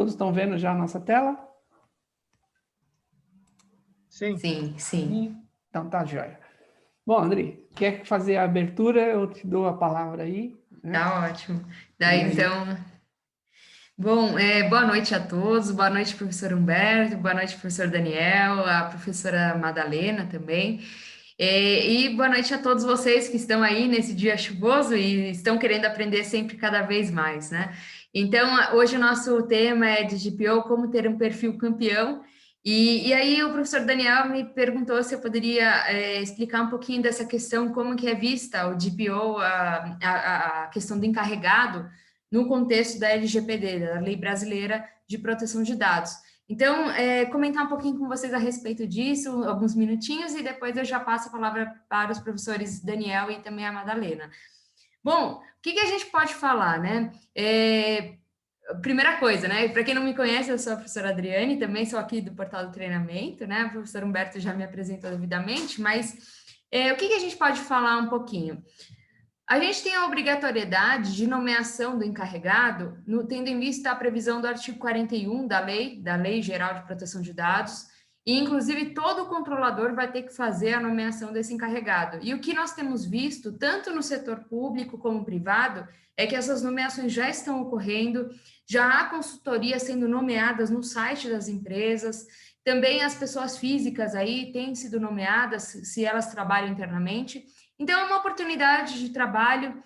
Todos estão vendo já a nossa tela? Sim. Sim. Então tá, joia. Bom, Andrei, quer fazer a abertura? Eu te dou a palavra aí. Né? Tá ótimo. Daí, então... Bom, boa noite a todos, boa noite, professor Humberto, boa noite, professor Daniel, a professora Madalena também. E boa noite a todos vocês que estão aí nesse dia chuvoso e estão querendo aprender sempre cada vez mais, né? Então, hoje o nosso tema é de GPO, como ter um perfil campeão. E aí o professor Daniel me perguntou se eu poderia explicar um pouquinho dessa questão, como que é vista o GPO, a questão do encarregado, no contexto da LGPD, da Lei Brasileira de Proteção de Dados. Então, comentar um pouquinho com vocês a respeito disso, alguns minutinhos, e depois eu já passo a palavra para os professores Daniel e também a Madalena. Bom, o que a gente pode falar, né? Primeira coisa, né? Para quem não me conhece, eu sou a professora Adriane, também sou aqui do Portal do Treinamento, né? O professor Humberto já me apresentou devidamente, mas o que a gente pode falar um pouquinho? A gente tem a obrigatoriedade de nomeação do encarregado, tendo em vista a previsão do artigo 41 da Lei Geral de Proteção de Dados, e inclusive todo controlador vai ter que fazer a nomeação desse encarregado. E o que nós temos visto, tanto no setor público como privado, é que essas nomeações já estão ocorrendo, já há consultorias sendo nomeadas no site das empresas, também as pessoas físicas aí têm sido nomeadas, se elas trabalham internamente. Então, é uma oportunidade de trabalho,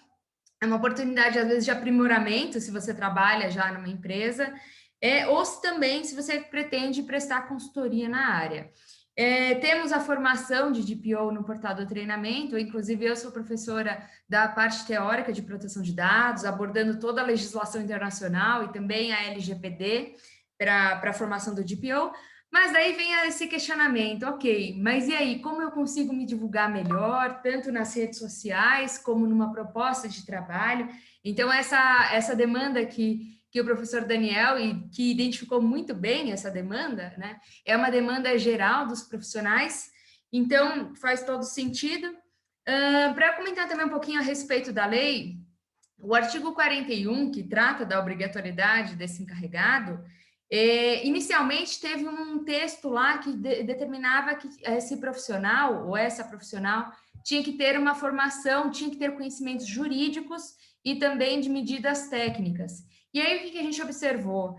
é uma oportunidade, às vezes, de aprimoramento, se você trabalha já numa empresa, ou se também, se você pretende prestar consultoria na área. Temos a formação de DPO no portal do treinamento, inclusive eu sou professora da parte teórica de proteção de dados, abordando toda a legislação internacional e também a LGPD para a formação do DPO. Mas daí vem esse questionamento, ok, mas e aí, como eu consigo me divulgar melhor, tanto nas redes sociais, como numa proposta de trabalho? Então, essa demanda que o professor Daniel, e que identificou muito bem essa demanda, né, é uma demanda geral dos profissionais, então faz todo sentido. Para comentar também um pouquinho a respeito da lei, o artigo 41, que trata da obrigatoriedade desse encarregado, inicialmente teve um texto lá que determinava que esse profissional ou essa profissional tinha que ter uma formação, tinha que ter conhecimentos jurídicos e também de medidas técnicas. E aí o que a gente observou?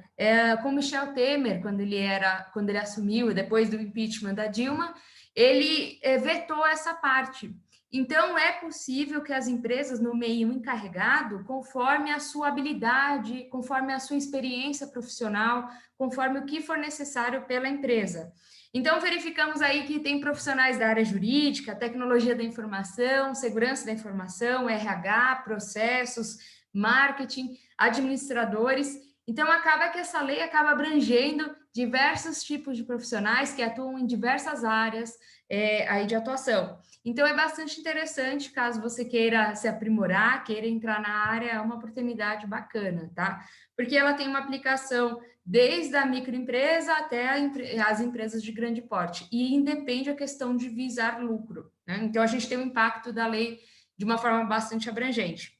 Com Michel Temer, quando ele assumiu, depois do impeachment da Dilma, ele vetou essa parte. Então, é possível que as empresas nomeiem um encarregado conforme a sua habilidade, conforme a sua experiência profissional, conforme o que for necessário pela empresa. Então, verificamos aí que tem profissionais da área jurídica, tecnologia da informação, segurança da informação, RH, processos, marketing, administradores. Então, acaba que essa lei acaba abrangendo diversos tipos de profissionais que atuam em diversas áreas aí de atuação. Então, é bastante interessante, caso você queira se aprimorar, queira entrar na área, é uma oportunidade bacana, tá? Porque ela tem uma aplicação desde a microempresa até as empresas de grande porte, e independe a questão de visar lucro, né? Então, a gente tem um impacto da lei de uma forma bastante abrangente.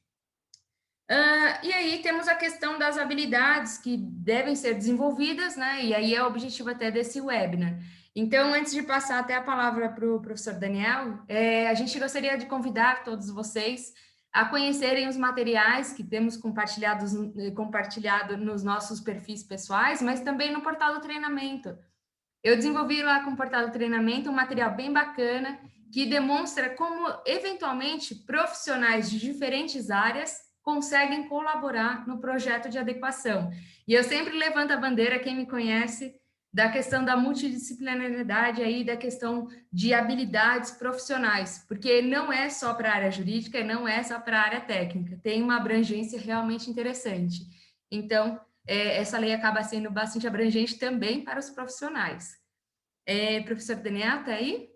E aí temos a questão das habilidades que devem ser desenvolvidas, né? E aí é o objetivo até desse webinar. Então, antes de passar até a palavra para o professor Daniel, a gente gostaria de convidar todos vocês a conhecerem os materiais que temos compartilhado nos nossos perfis pessoais, mas também no portal do treinamento. Eu desenvolvi lá com o portal do treinamento um material bem bacana que demonstra como, eventualmente, profissionais de diferentes áreas conseguem colaborar no projeto de adequação. E eu sempre levanto a bandeira, quem me conhece, da questão da multidisciplinaridade aí, da questão de habilidades profissionais, porque não é só para a área jurídica, não é só para a área técnica, tem uma abrangência realmente interessante. Então, essa lei acaba sendo bastante abrangente também para os profissionais. Professor Daniel, está aí?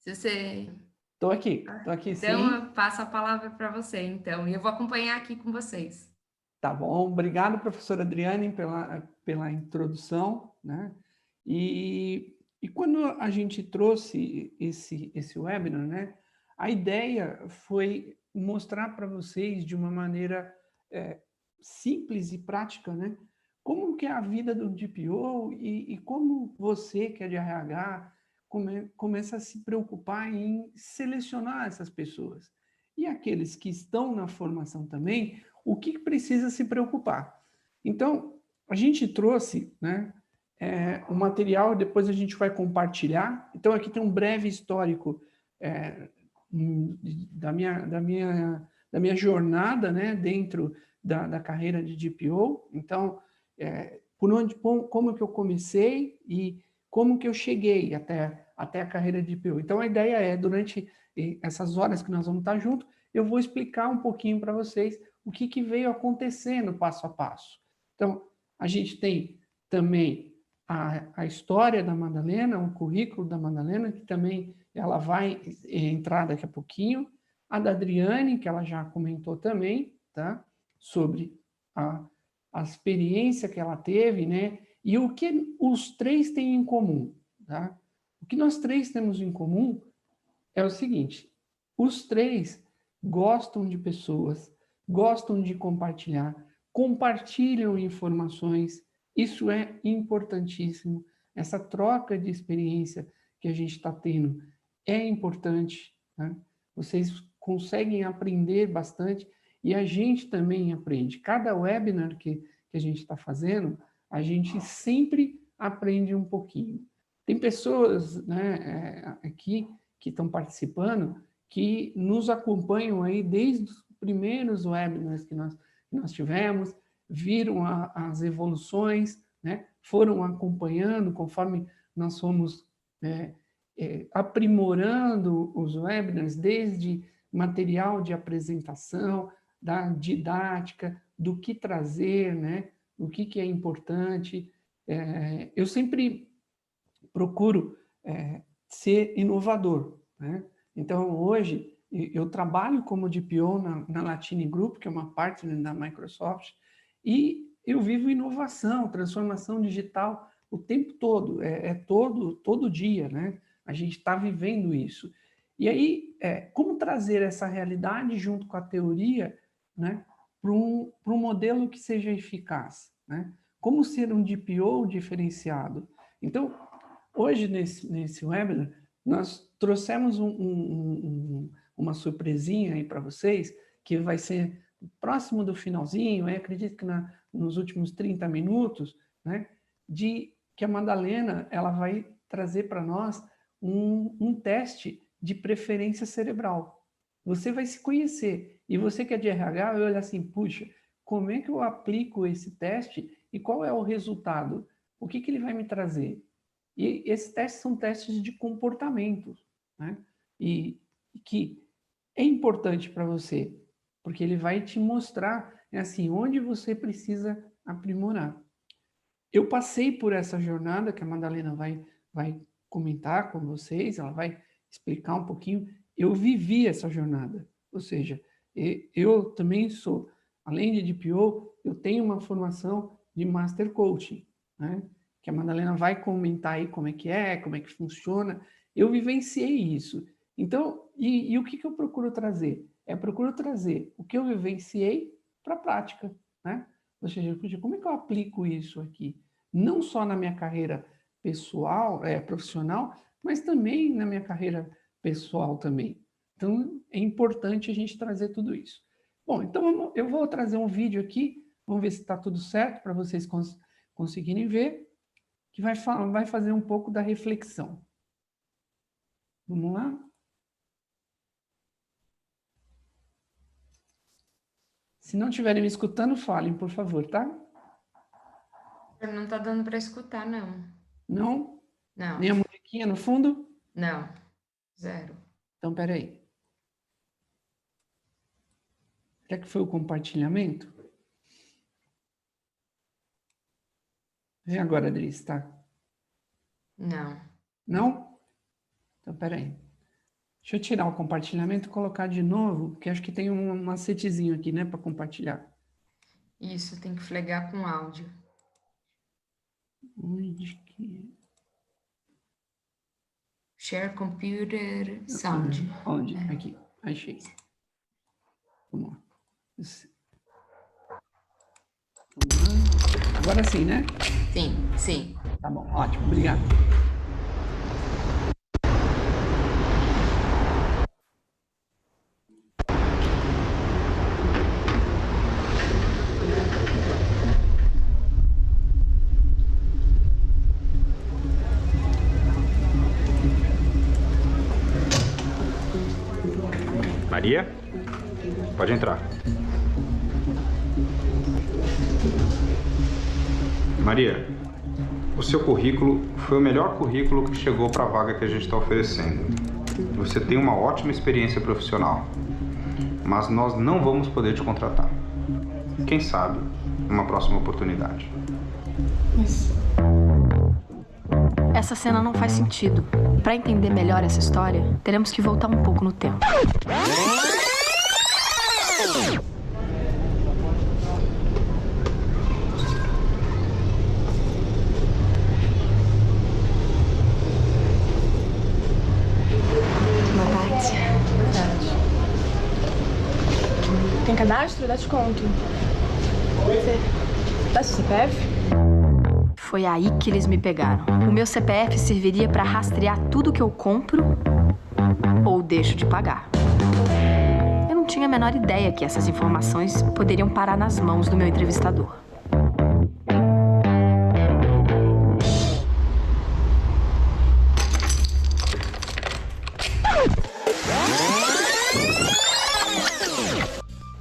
Se você... Estou aqui então, sim. Então, eu passo a palavra para você, então, e eu vou acompanhar aqui com vocês. Tá bom, obrigado, professora Adriane, pela introdução, né? E quando a gente trouxe esse webinar, né, a ideia foi mostrar para vocês de uma maneira simples e prática, né, como que é a vida do DPO e como você, que é de RH, começa a se preocupar em selecionar essas pessoas. E aqueles que estão na formação também, o que precisa se preocupar. Então, a gente trouxe, né, o material, depois a gente vai compartilhar. Então, aqui tem um breve histórico da minha jornada, né, dentro da carreira de DPO. Então, como que eu comecei e como que eu cheguei até a carreira de DPO. Então, a ideia é, durante essas horas que nós vamos estar juntos, eu vou explicar um pouquinho para vocês o que veio acontecendo passo a passo. Então, a gente tem também a história da Madalena, o currículo da Madalena, que também ela vai entrar daqui a pouquinho. A da Adriane, que ela já comentou também, tá? Sobre a experiência que ela teve, né? E o que os três têm em comum, tá? O que nós três temos em comum é o seguinte: os três gostam de pessoas, gostam de compartilhar, compartilham informações. Isso é importantíssimo. Essa troca de experiência que a gente está tendo é importante, né? Vocês conseguem aprender bastante e a gente também aprende. Cada webinar que a gente está fazendo, a gente sempre aprende um pouquinho. Tem pessoas, né, aqui que estão participando, que nos acompanham aí desde os primeiros webinars que nós tivemos, viram as evoluções, né? Foram acompanhando conforme nós fomos aprimorando os webinars, desde material de apresentação, da didática, do que trazer, né? O que é importante. Eu sempre procuro ser inovador, né? Então, hoje, eu trabalho como DPO na Latini Group, que é uma partner da Microsoft, e eu vivo inovação, transformação digital o tempo todo, todo dia, né? A gente está vivendo isso. E aí, como trazer essa realidade junto com a teoria, né, para um modelo que seja eficaz, né? Como ser um DPO diferenciado? Então, hoje, nesse webinar, nós trouxemos uma surpresinha aí para vocês, que vai ser próximo do finalzinho, acredito que nos últimos 30 minutos, né, de que a Madalena ela vai trazer para nós um teste de preferência cerebral. Você vai se conhecer, e você que é de RH, vai olhar assim, puxa, como é que eu aplico esse teste e qual é o resultado? O que ele vai me trazer? E esses testes são testes de comportamento, né? E que é importante para você, porque ele vai te mostrar, assim, onde você precisa aprimorar. Eu passei por essa jornada que a Madalena vai comentar com vocês, ela vai explicar um pouquinho. Eu vivi essa jornada, ou seja, eu também sou, além de DPO, eu tenho uma formação de Master Coaching, né? Que a Madalena vai comentar aí como é que funciona. Eu vivenciei isso. Então, e o que eu procuro trazer? Eu procuro trazer o que eu vivenciei para a prática, né? Ou seja, como é que eu aplico isso aqui? Não só na minha carreira pessoal, profissional, mas também na minha carreira pessoal também. Então, é importante a gente trazer tudo isso. Bom, então eu vou trazer um vídeo aqui, vamos ver se está tudo certo para vocês conseguirem ver, que vai fazer um pouco da reflexão. Vamos lá? Se não estiverem me escutando, falem, por favor, tá? Não está dando para escutar, não. Não? Não. Nem a musiquinha no fundo? Não. Zero. Então, peraí. Será que foi o compartilhamento? Vê agora, Adri, tá? Não. Não? Então, peraí. Deixa eu tirar o compartilhamento e colocar de novo, porque acho que tem um macetezinho aqui, né, para compartilhar. Isso, tem que flegar com áudio. Onde que... Share computer sound. Onde? Aqui, achei. Vamos lá. Vamos lá. Agora sim, né? Sim, sim. Tá bom, ótimo, obrigado. Maria, pode entrar. Maria, o seu currículo foi o melhor currículo que chegou para a vaga que a gente está oferecendo. Você tem uma ótima experiência profissional, mas nós não vamos poder te contratar. Quem sabe, numa próxima oportunidade. Mas essa cena não faz sentido. Para entender melhor essa história, teremos que voltar um pouco no tempo. Boa tarde. Tem cadastro? Dá desconto. Você dá seu CPF? Foi aí que eles me pegaram. O meu CPF serviria para rastrear tudo que eu compro ou deixo de pagar. Eu não tinha a menor ideia que essas informações poderiam parar nas mãos do meu entrevistador.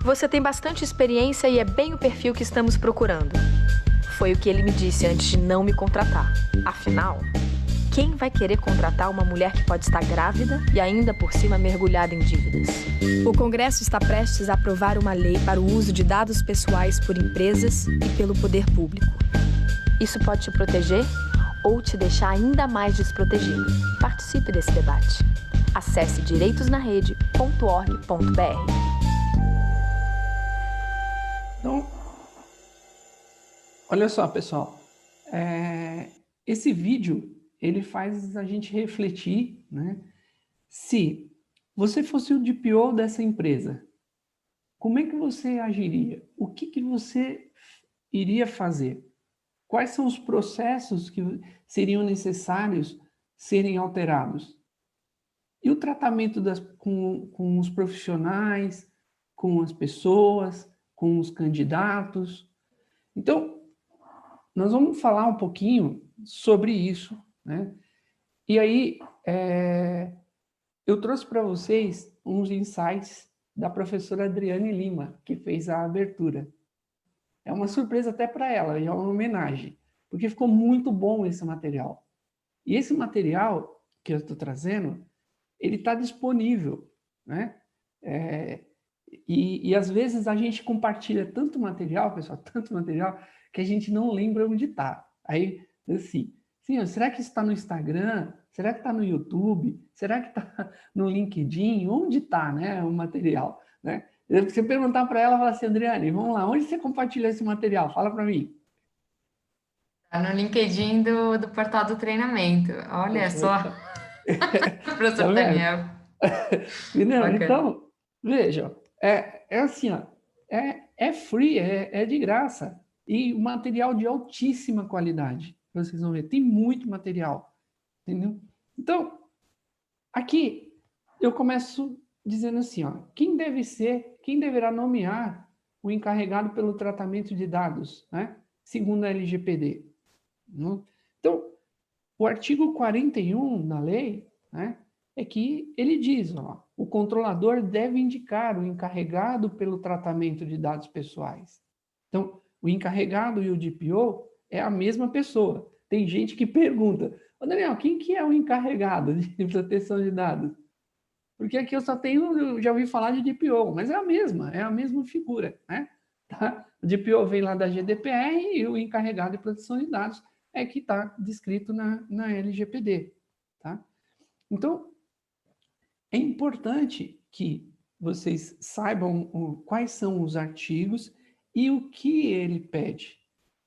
Você tem bastante experiência e é bem o perfil que estamos procurando. Foi o que ele me disse antes de não me contratar. Afinal, quem vai querer contratar uma mulher que pode estar grávida e ainda por cima mergulhada em dívidas? O Congresso está prestes a aprovar uma lei para o uso de dados pessoais por empresas e pelo poder público. Isso pode te proteger ou te deixar ainda mais desprotegido. Participe desse debate. Acesse direitosnarede.org.br. Então, olha só, pessoal, esse vídeo, ele faz a gente refletir, né? Se você fosse o DPO dessa empresa, como é que você agiria? O que você iria fazer? Quais são os processos que seriam necessários serem alterados? E o tratamento com os profissionais, com as pessoas, com os candidatos? Então, nós vamos falar um pouquinho sobre isso, né? E aí, eu trouxe para vocês uns insights da professora Adriane Lima, que fez a abertura. É uma surpresa até para ela, e é uma homenagem, porque ficou muito bom esse material. E esse material que eu estou trazendo, ele está disponível, né? E às vezes a gente compartilha tanto material, pessoal, tanto material, que a gente não lembra onde está. Aí, assim, sim, será que está no Instagram? Será que está no YouTube? Será que está no LinkedIn? Onde está, né, o material? Né? Se você perguntar para ela, fala assim, Adriane, vamos lá, onde você compartilha esse material? Fala para mim. Tá no LinkedIn do portal do treinamento. Olha só, Tá professor vendo? Daniel. Entendeu? Bacana. Então, veja, é assim, ó, é free, é de graça. E material de altíssima qualidade. Vocês vão ver, tem muito material. Entendeu? Então, aqui eu começo dizendo assim, ó, quem deverá nomear o encarregado pelo tratamento de dados, né? Segundo a LGPD. Né? Então, o artigo 41 da lei, né, é que ele diz, ó, o controlador deve indicar o encarregado pelo tratamento de dados pessoais. Então, o encarregado e o DPO é a mesma pessoa. Tem gente que pergunta, ô Daniel, quem que é o encarregado de proteção de dados? Porque aqui eu já ouvi falar de DPO, mas é a mesma figura, né? Tá? O DPO vem lá da GDPR e o encarregado de proteção de dados é que está descrito na LGPD, tá? Então, é importante que vocês saibam quais são os artigos e o que ele pede.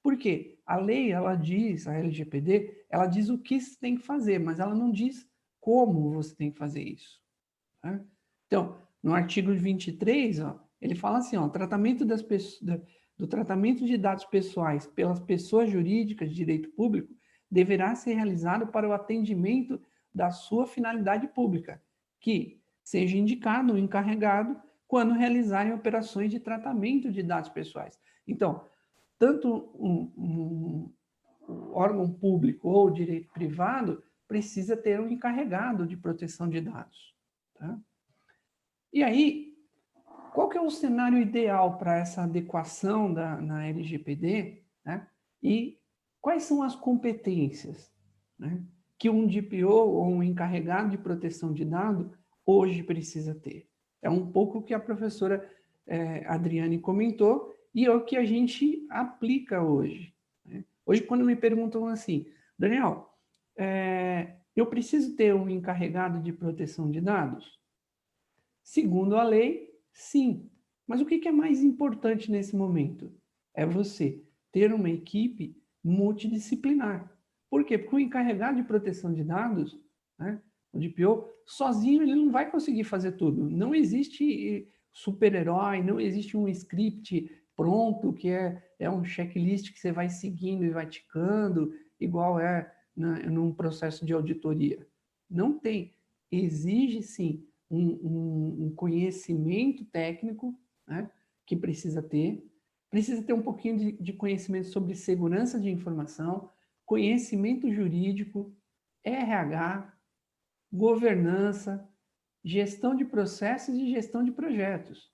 Por quê? A lei, ela diz, a LGPD, ela diz o que você tem que fazer, mas ela não diz como você tem que fazer isso. Então, no artigo 23, ó, ele fala assim, ó, tratamento do tratamento de dados pessoais pelas pessoas jurídicas de direito público deverá ser realizado para o atendimento da sua finalidade pública, que seja indicado o encarregado quando realizarem operações de tratamento de dados pessoais. Então, tanto um órgão público ou direito privado precisa ter um encarregado de proteção de dados. Tá? E aí, qual que é o cenário ideal para essa adequação na LGPD, né? E quais são as competências, né, que um DPO ou um encarregado de proteção de dados hoje precisa ter? É um pouco o que a professora Adriane comentou e é o que a gente aplica hoje. Né? Hoje, quando me perguntam assim, Daniel, eu preciso ter um encarregado de proteção de dados? Segundo a lei, sim. Mas o que é mais importante nesse momento? É você ter uma equipe multidisciplinar. Por quê? Porque o encarregado de proteção de dados, né, o DPO, sozinho ele não vai conseguir fazer tudo. Não existe super-herói, não existe um script pronto, que é um checklist que você vai seguindo e vai ticando, igual num processo de auditoria. Não tem. Exige, sim, um conhecimento técnico, né, que precisa ter um pouquinho de conhecimento sobre segurança de informação, conhecimento jurídico, RH, governança, gestão de processos e gestão de projetos.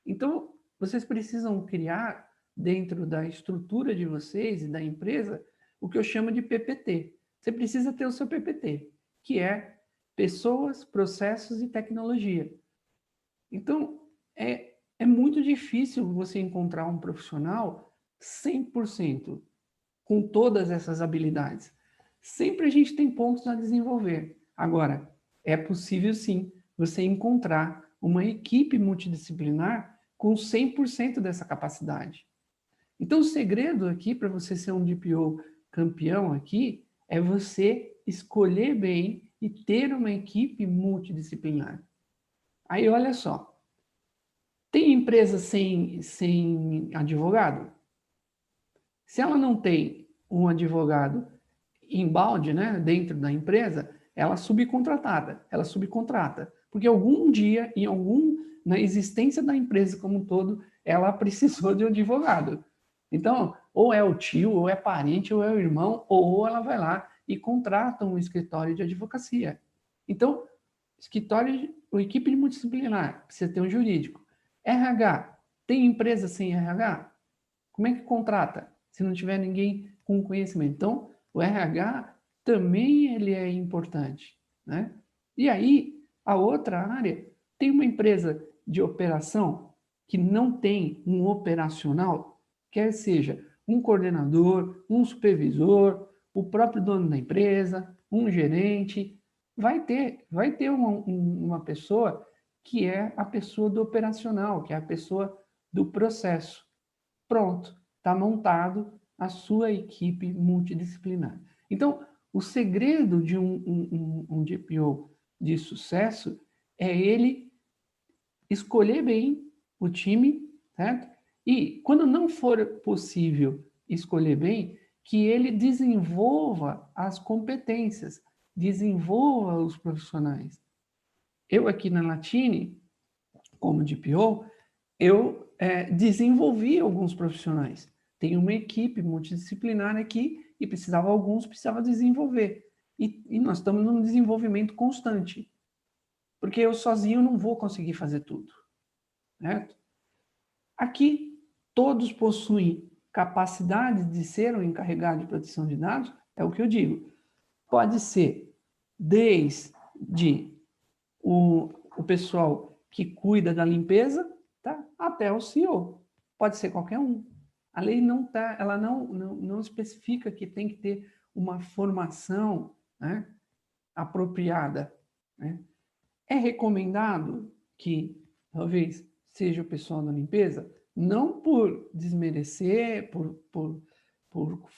Então, vocês precisam criar, dentro da estrutura de vocês e da empresa, o que eu chamo de PPT. Você precisa ter o seu PPT, que é Pessoas, Processos e Tecnologia. Então, é muito difícil você encontrar um profissional 100% com todas essas habilidades. Sempre a gente tem pontos a desenvolver. Agora, é possível sim você encontrar uma equipe multidisciplinar com 100% dessa capacidade. Então, o segredo aqui para você ser um DPO campeão aqui é você escolher bem e ter uma equipe multidisciplinar. Aí, olha só. Tem empresa sem advogado? Se ela não tem um advogado inbound, né, dentro da empresa, ela subcontrata. Porque algum dia, na existência da empresa como um todo, ela precisou de um advogado. Então, ou é o tio, ou é parente, ou é o irmão, ou ela vai lá e contrata um escritório de advocacia. Então, equipe de multidisciplinar, precisa ter um jurídico. RH, tem empresa sem RH? Como é que contrata se não tiver ninguém com conhecimento? Então, o RH também ele é importante, né? E aí, a outra área, tem uma empresa de operação que não tem um operacional, quer seja um coordenador, um supervisor, o próprio dono da empresa, um gerente, vai ter uma pessoa que é a pessoa do operacional, que é a pessoa do processo. Pronto, está montado a sua equipe multidisciplinar. Então, o segredo de um DPO de sucesso é ele escolher bem o time, certo? E, quando não for possível escolher bem, que ele desenvolva as competências, desenvolva os profissionais. Eu aqui na Latine, como DPO, eu desenvolvi alguns profissionais. Tem uma equipe multidisciplinar aqui e precisava desenvolver. E nós estamos num desenvolvimento constante. Porque eu sozinho não vou conseguir fazer tudo. Certo? Aqui, todos possuem capacidade de ser um encarregado de proteção de dados, é o que eu digo. Pode ser desde o pessoal que cuida da limpeza, tá? Até o CEO. Pode ser qualquer um. A lei ela não especifica que tem que ter uma formação, né, apropriada. Né? É recomendado que, talvez, seja o pessoal da limpeza, não por desmerecer, por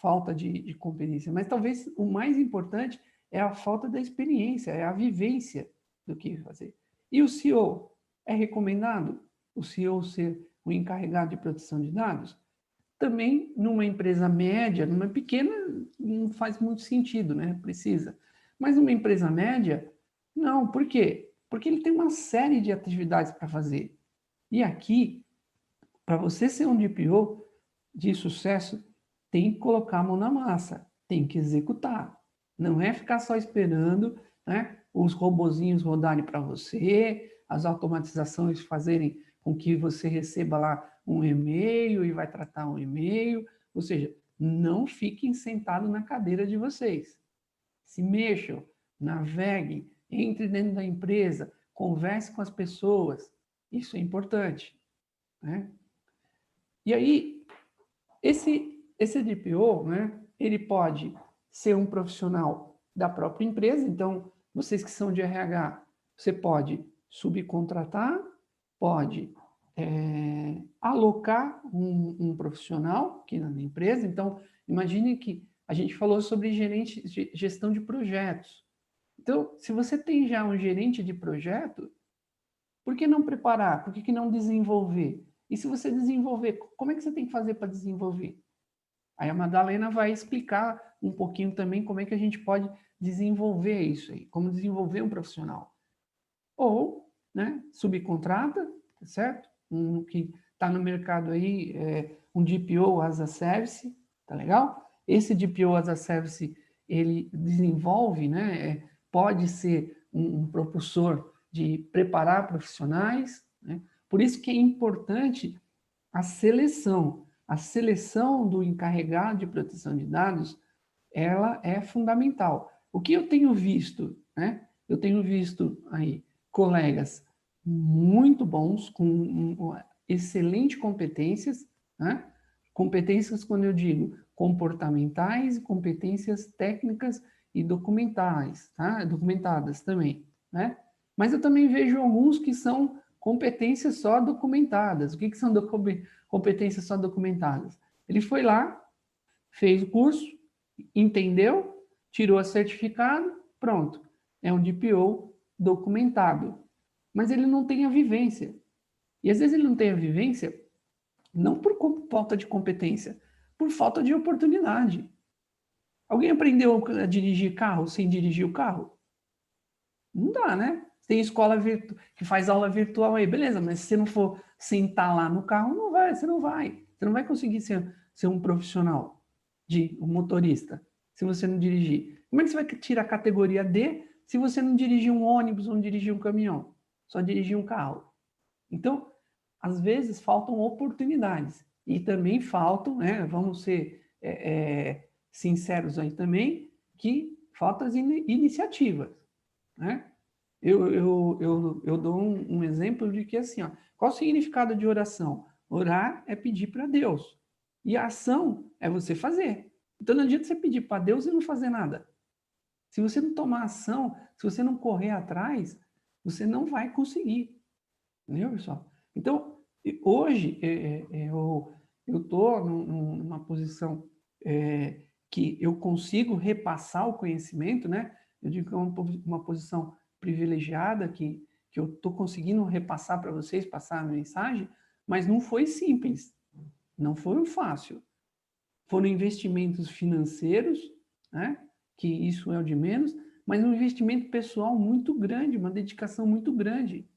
falta de competência, mas talvez o mais importante é a falta da experiência, é a vivência do que fazer. E o CEO? É recomendado o CEO ser o encarregado de proteção de dados? Também numa empresa média, numa pequena, não faz muito sentido, né? Precisa. Mas numa empresa média, não. Por quê? Porque ele tem uma série de atividades para fazer. E aqui, para você ser um DPO de sucesso, tem que colocar a mão na massa, tem que executar. Não é ficar só esperando, né, os robozinhos rodarem para você, as automatizações fazerem com que você receba lá um e-mail e vai tratar um e-mail. Ou seja, não fiquem sentados na cadeira de vocês. Se mexam, naveguem, entre dentro da empresa, converse com as pessoas. Isso é importante, né? E aí, esse DPO, né, ele pode ser um profissional da própria empresa. Então, vocês que são de RH, você pode subcontratar, pode alocar um profissional aqui na empresa. Então, imagine que a gente falou sobre gestão de projetos. Então, se você tem já um gerente de projeto, por que não preparar? Por que não desenvolver? E se você desenvolver, como é que você tem que fazer para desenvolver? Aí a Madalena vai explicar um pouquinho também como é que a gente pode desenvolver isso aí, como desenvolver um profissional. Ou, né, subcontrata, certo? Um que está no mercado aí, um DPO as a Service, tá legal? Esse DPO as a Service, ele desenvolve, né, pode ser um propulsor de preparar profissionais, né? Por isso que é importante a seleção. A seleção do encarregado de proteção de dados, ela é fundamental. O que eu tenho visto, né? Eu tenho visto aí colegas muito bons, com excelentes competências, né? Competências, quando eu digo comportamentais, competências técnicas e documentais, tá? Documentadas também, né? Mas eu também vejo alguns que são competências só documentadas. O que são competências só documentadas? Ele foi lá, fez o curso, entendeu, tirou a certificado, pronto. É um DPO documentado. Mas ele não tem a vivência. E às vezes ele não tem a vivência não por falta de competência, por falta de oportunidade. Alguém aprendeu a dirigir carro sem dirigir o carro? Não dá, né? Tem escola que faz aula virtual aí, beleza, mas se você não for sentar lá no carro, não vai, você não vai. Você não vai conseguir ser um profissional, um motorista, se você não dirigir. Como é que você vai tirar a categoria D se você não dirigir um ônibus ou não dirigir um caminhão? Só dirigir um carro. Então, às vezes, faltam oportunidades. E também faltam, né, vamos ser sinceros aí também, que faltam as iniciativas, né? Eu dou um exemplo de que, assim, ó, qual o significado de oração? Orar é pedir para Deus. E a ação é você fazer. Então, não adianta você pedir para Deus e não fazer nada. Se você não tomar ação, se você não correr atrás, você não vai conseguir. Entendeu, pessoal? Então, hoje, eu estou numa posição que eu consigo repassar o conhecimento, né? Eu digo que é uma posição privilegiada, que eu estou conseguindo repassar para vocês, passar a mensagem, mas não foi simples, não foi fácil. Foram investimentos financeiros, né? Que isso é o de menos, mas um investimento pessoal muito grande, uma dedicação muito grande.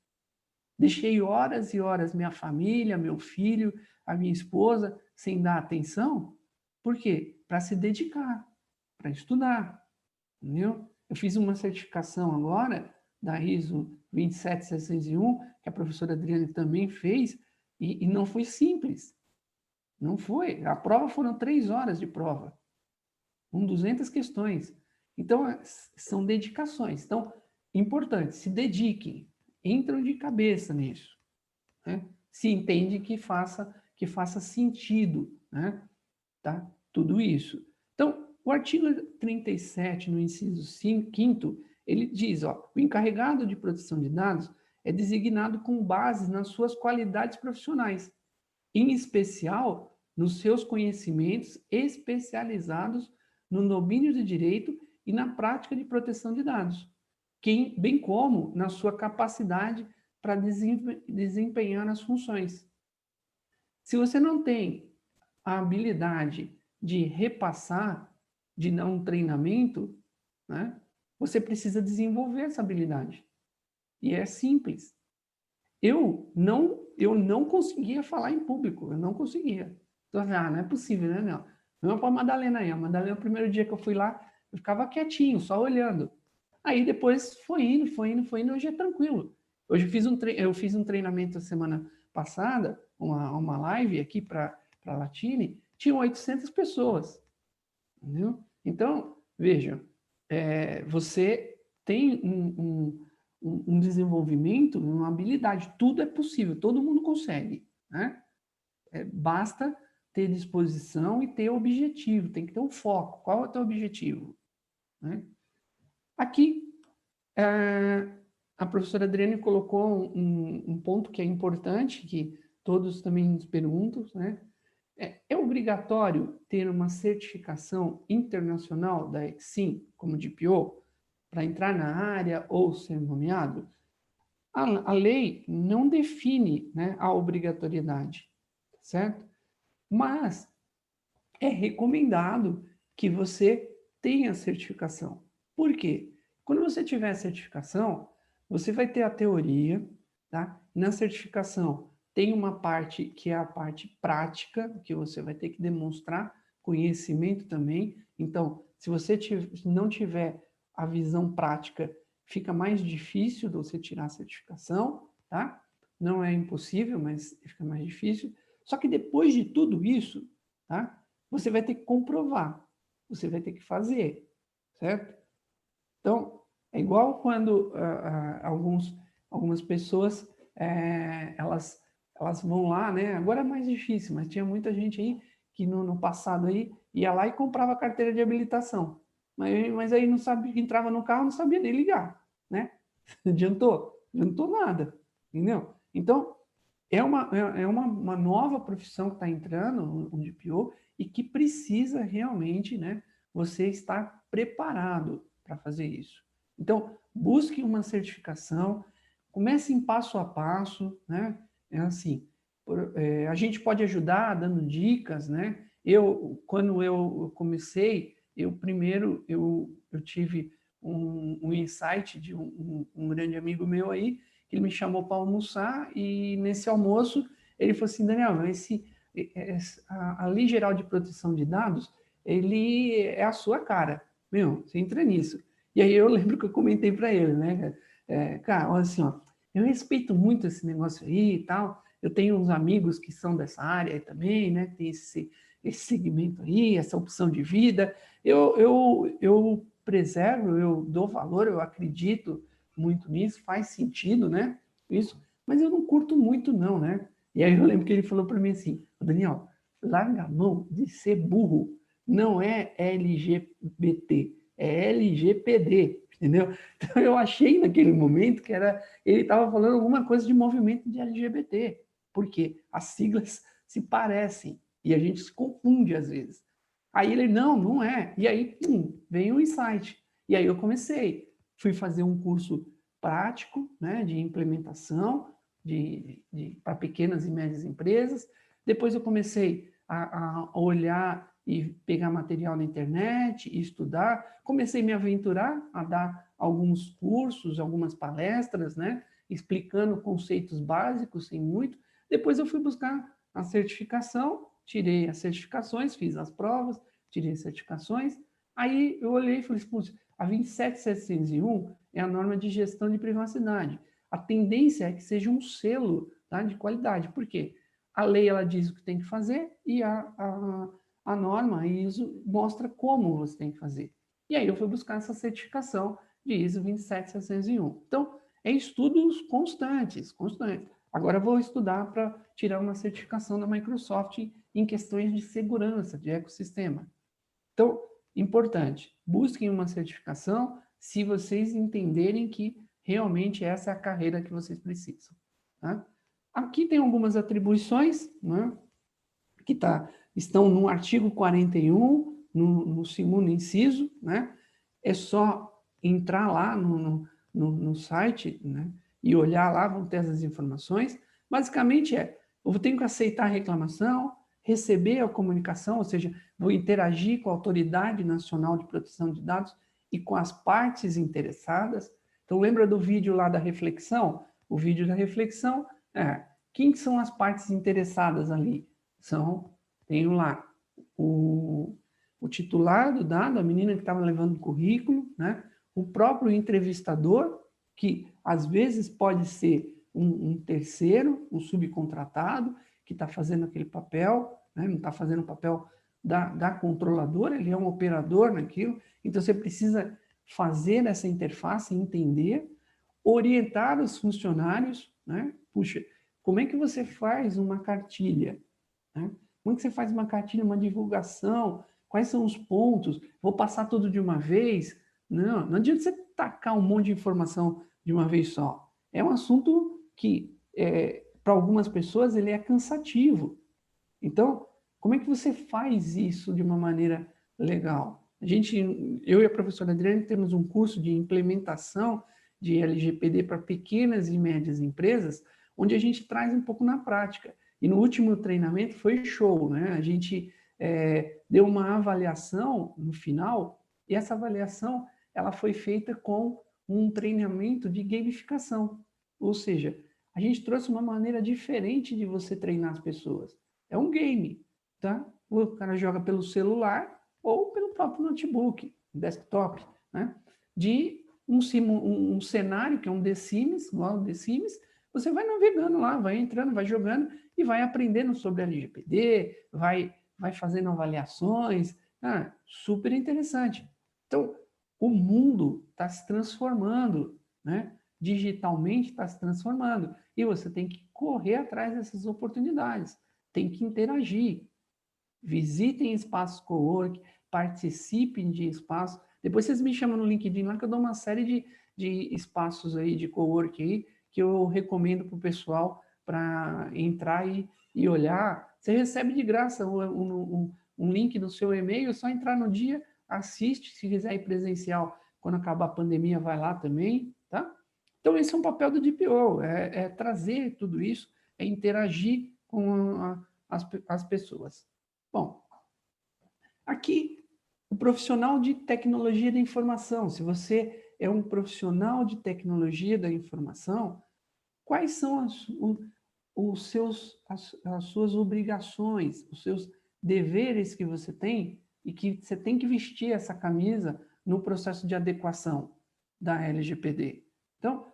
Deixei horas e horas minha família, meu filho, a minha esposa, sem dar atenção. Por quê? Para se dedicar, para estudar, entendeu? Eu fiz uma certificação agora, da ISO 27601, que a professora Adriane também fez, e não foi simples. Não foi. A prova foram 3 horas de prova, com 200 questões. Então, são dedicações. Então, importante, se dediquem, entram de cabeça nisso, né? Se entende que faça sentido, né? Tá? Tudo isso. Então, o artigo 37, no inciso 5º, ele diz, ó, o encarregado de proteção de dados é designado com base nas suas qualidades profissionais, em especial nos seus conhecimentos especializados no domínio do direito e na prática de proteção de dados, bem como na sua capacidade para desempenhar as funções. Se você não tem a habilidade de repassar, de dar um treinamento, né? Você precisa desenvolver essa habilidade. E é simples. Eu não conseguia falar em público, eu não conseguia. Então, não é possível, né, não? Não é para a Madalena aí. A Madalena, o primeiro dia que eu fui lá, eu ficava quietinho, só olhando. Aí depois foi indo, hoje é tranquilo. Hoje eu fiz um treinamento a semana passada, uma live aqui para a Latine, tinham 800 pessoas, entendeu? Então, veja, você tem um desenvolvimento, uma habilidade, tudo é possível, todo mundo consegue, né? Basta ter disposição e ter objetivo, tem que ter um foco. Qual é o teu objetivo? Né? Aqui, a professora Adriane colocou um ponto que é importante, que todos também nos perguntam, né? É obrigatório ter uma certificação internacional da EXIM, como DPO, para entrar na área ou ser nomeado? A lei não define, né, a obrigatoriedade, certo? Mas é recomendado que você tenha certificação. Por quê? Quando você tiver a certificação, você vai ter a teoria, tá? Na certificação tem uma parte que é a parte prática, que você vai ter que demonstrar conhecimento também. Então, se você não tiver a visão prática, fica mais difícil de você tirar a certificação, tá? Não é impossível, mas fica mais difícil. Só que depois de tudo isso, tá? Você vai ter que comprovar, você vai ter que fazer, certo? Então, é igual quando algumas pessoas, elas vão lá, né? Agora é mais difícil, mas tinha muita gente aí que no passado aí ia lá e comprava carteira de habilitação. Mas aí não sabia, entrava no carro, não sabia nem ligar, né? Adiantou nada, entendeu? Então, é uma nova profissão que está entrando, um DPO, e que precisa realmente, né, você estar preparado para fazer isso. Então, busque uma certificação, comece em passo a passo, né? É assim, a gente pode ajudar dando dicas, né? Quando eu comecei, eu tive um insight de um grande amigo meu aí, que ele me chamou para almoçar, e nesse almoço ele falou assim: Daniel, a Lei Geral de Proteção de Dados, ele é a sua cara. Meu, você entra nisso. E aí eu lembro que eu comentei para ele, né? Cara, olha assim, ó, eu respeito muito esse negócio aí e tal. Eu tenho uns amigos que são dessa área aí também, né? Tem esse segmento aí, essa opção de vida. Eu preservo, eu dou valor, eu acredito muito nisso, faz sentido, né? Isso, mas eu não curto muito não, né? E aí eu lembro que ele falou para mim assim: Daniel, larga a mão de ser burro, não é LGBT, é LGPD, entendeu? Então eu achei naquele momento que ele estava falando alguma coisa de movimento de LGBT, porque as siglas se parecem e a gente se confunde às vezes. Aí ele, não é. E aí, veio o insight. E aí eu fui fazer um curso prático, né, de implementação para pequenas e médias empresas. Depois eu comecei a olhar e pegar material na internet e estudar. Comecei a me aventurar a dar alguns cursos, algumas palestras, né, explicando conceitos básicos, sem muito. Depois eu fui buscar a certificação, tirei as certificações, fiz as provas, tirei as certificações. Aí eu olhei e falei, a 27701 é a norma de gestão de privacidade. A tendência é que seja um selo, tá, de qualidade. Por quê? A lei ela diz o que tem que fazer e a norma, a ISO, mostra como você tem que fazer. E aí eu fui buscar essa certificação de ISO 27701. Então, é estudos constantes. Agora eu vou estudar para tirar uma certificação da Microsoft em questões de segurança, de ecossistema. Então, importante, busquem uma certificação se vocês entenderem que realmente essa é a carreira que vocês precisam. Tá? Aqui tem algumas atribuições, né, que estão no artigo 41, no segundo inciso, né? É só entrar lá no site, né, e olhar lá, vão ter essas informações. Basicamente eu tenho que aceitar a reclamação, receber a comunicação, ou seja, vou interagir com a Autoridade Nacional de Proteção de Dados e com as partes interessadas. Então, lembra do vídeo lá da reflexão? O vídeo da reflexão, quem são as partes interessadas ali? Tenho lá o titular do dado, a menina que estava levando o currículo, né? O próprio entrevistador, que às vezes pode ser um terceiro, um subcontratado, que está fazendo aquele papel, né? Não está fazendo o papel da controladora, ele é um operador naquilo, então você precisa fazer essa interface, entender, orientar os funcionários, né? Puxa, como é que você faz uma cartilha? Né? Como é que você faz uma cartilha, uma divulgação? Quais são os pontos? Vou passar tudo de uma vez? Não adianta você tacar um monte de informação de uma vez só. É um assunto que, para algumas pessoas, ele é cansativo. Então, como é que você faz isso de uma maneira legal? Eu e a professora Adriane temos um curso de implementação de LGPD para pequenas e médias empresas, onde a gente traz um pouco na prática. E no último treinamento foi show, né? A gente deu uma avaliação no final, e essa avaliação ela foi feita com um treinamento de gamificação. Ou seja, a gente trouxe uma maneira diferente de você treinar as pessoas. É um game, tá? O cara joga pelo celular ou pelo próprio notebook, desktop, né? De um cenário que é um The Sims, igual ao The Sims, você vai navegando lá, vai entrando, vai jogando e vai aprendendo sobre LGPD, vai fazendo avaliações. Super interessante. Então, o mundo está se transformando, né? Digitalmente está se transformando. E você tem que correr atrás dessas oportunidades, tem que interagir. Visitem espaços cowork, participem de espaços. Depois vocês me chamam no LinkedIn lá que eu dou uma série de espaços aí de cowork aí, que eu recomendo para o pessoal para entrar e olhar. Você recebe de graça um link no seu e-mail, é só entrar no dia, assiste, se quiser ir presencial, quando acabar a pandemia, vai lá também, tá? Então, esse é um papel do DPO, é trazer tudo isso, é interagir com as pessoas. Bom, aqui, o profissional de tecnologia da informação. Se você é um profissional de tecnologia da informação, quais são as suas obrigações, os seus deveres que você tem e que você tem que vestir essa camisa no processo de adequação da LGPD. Então,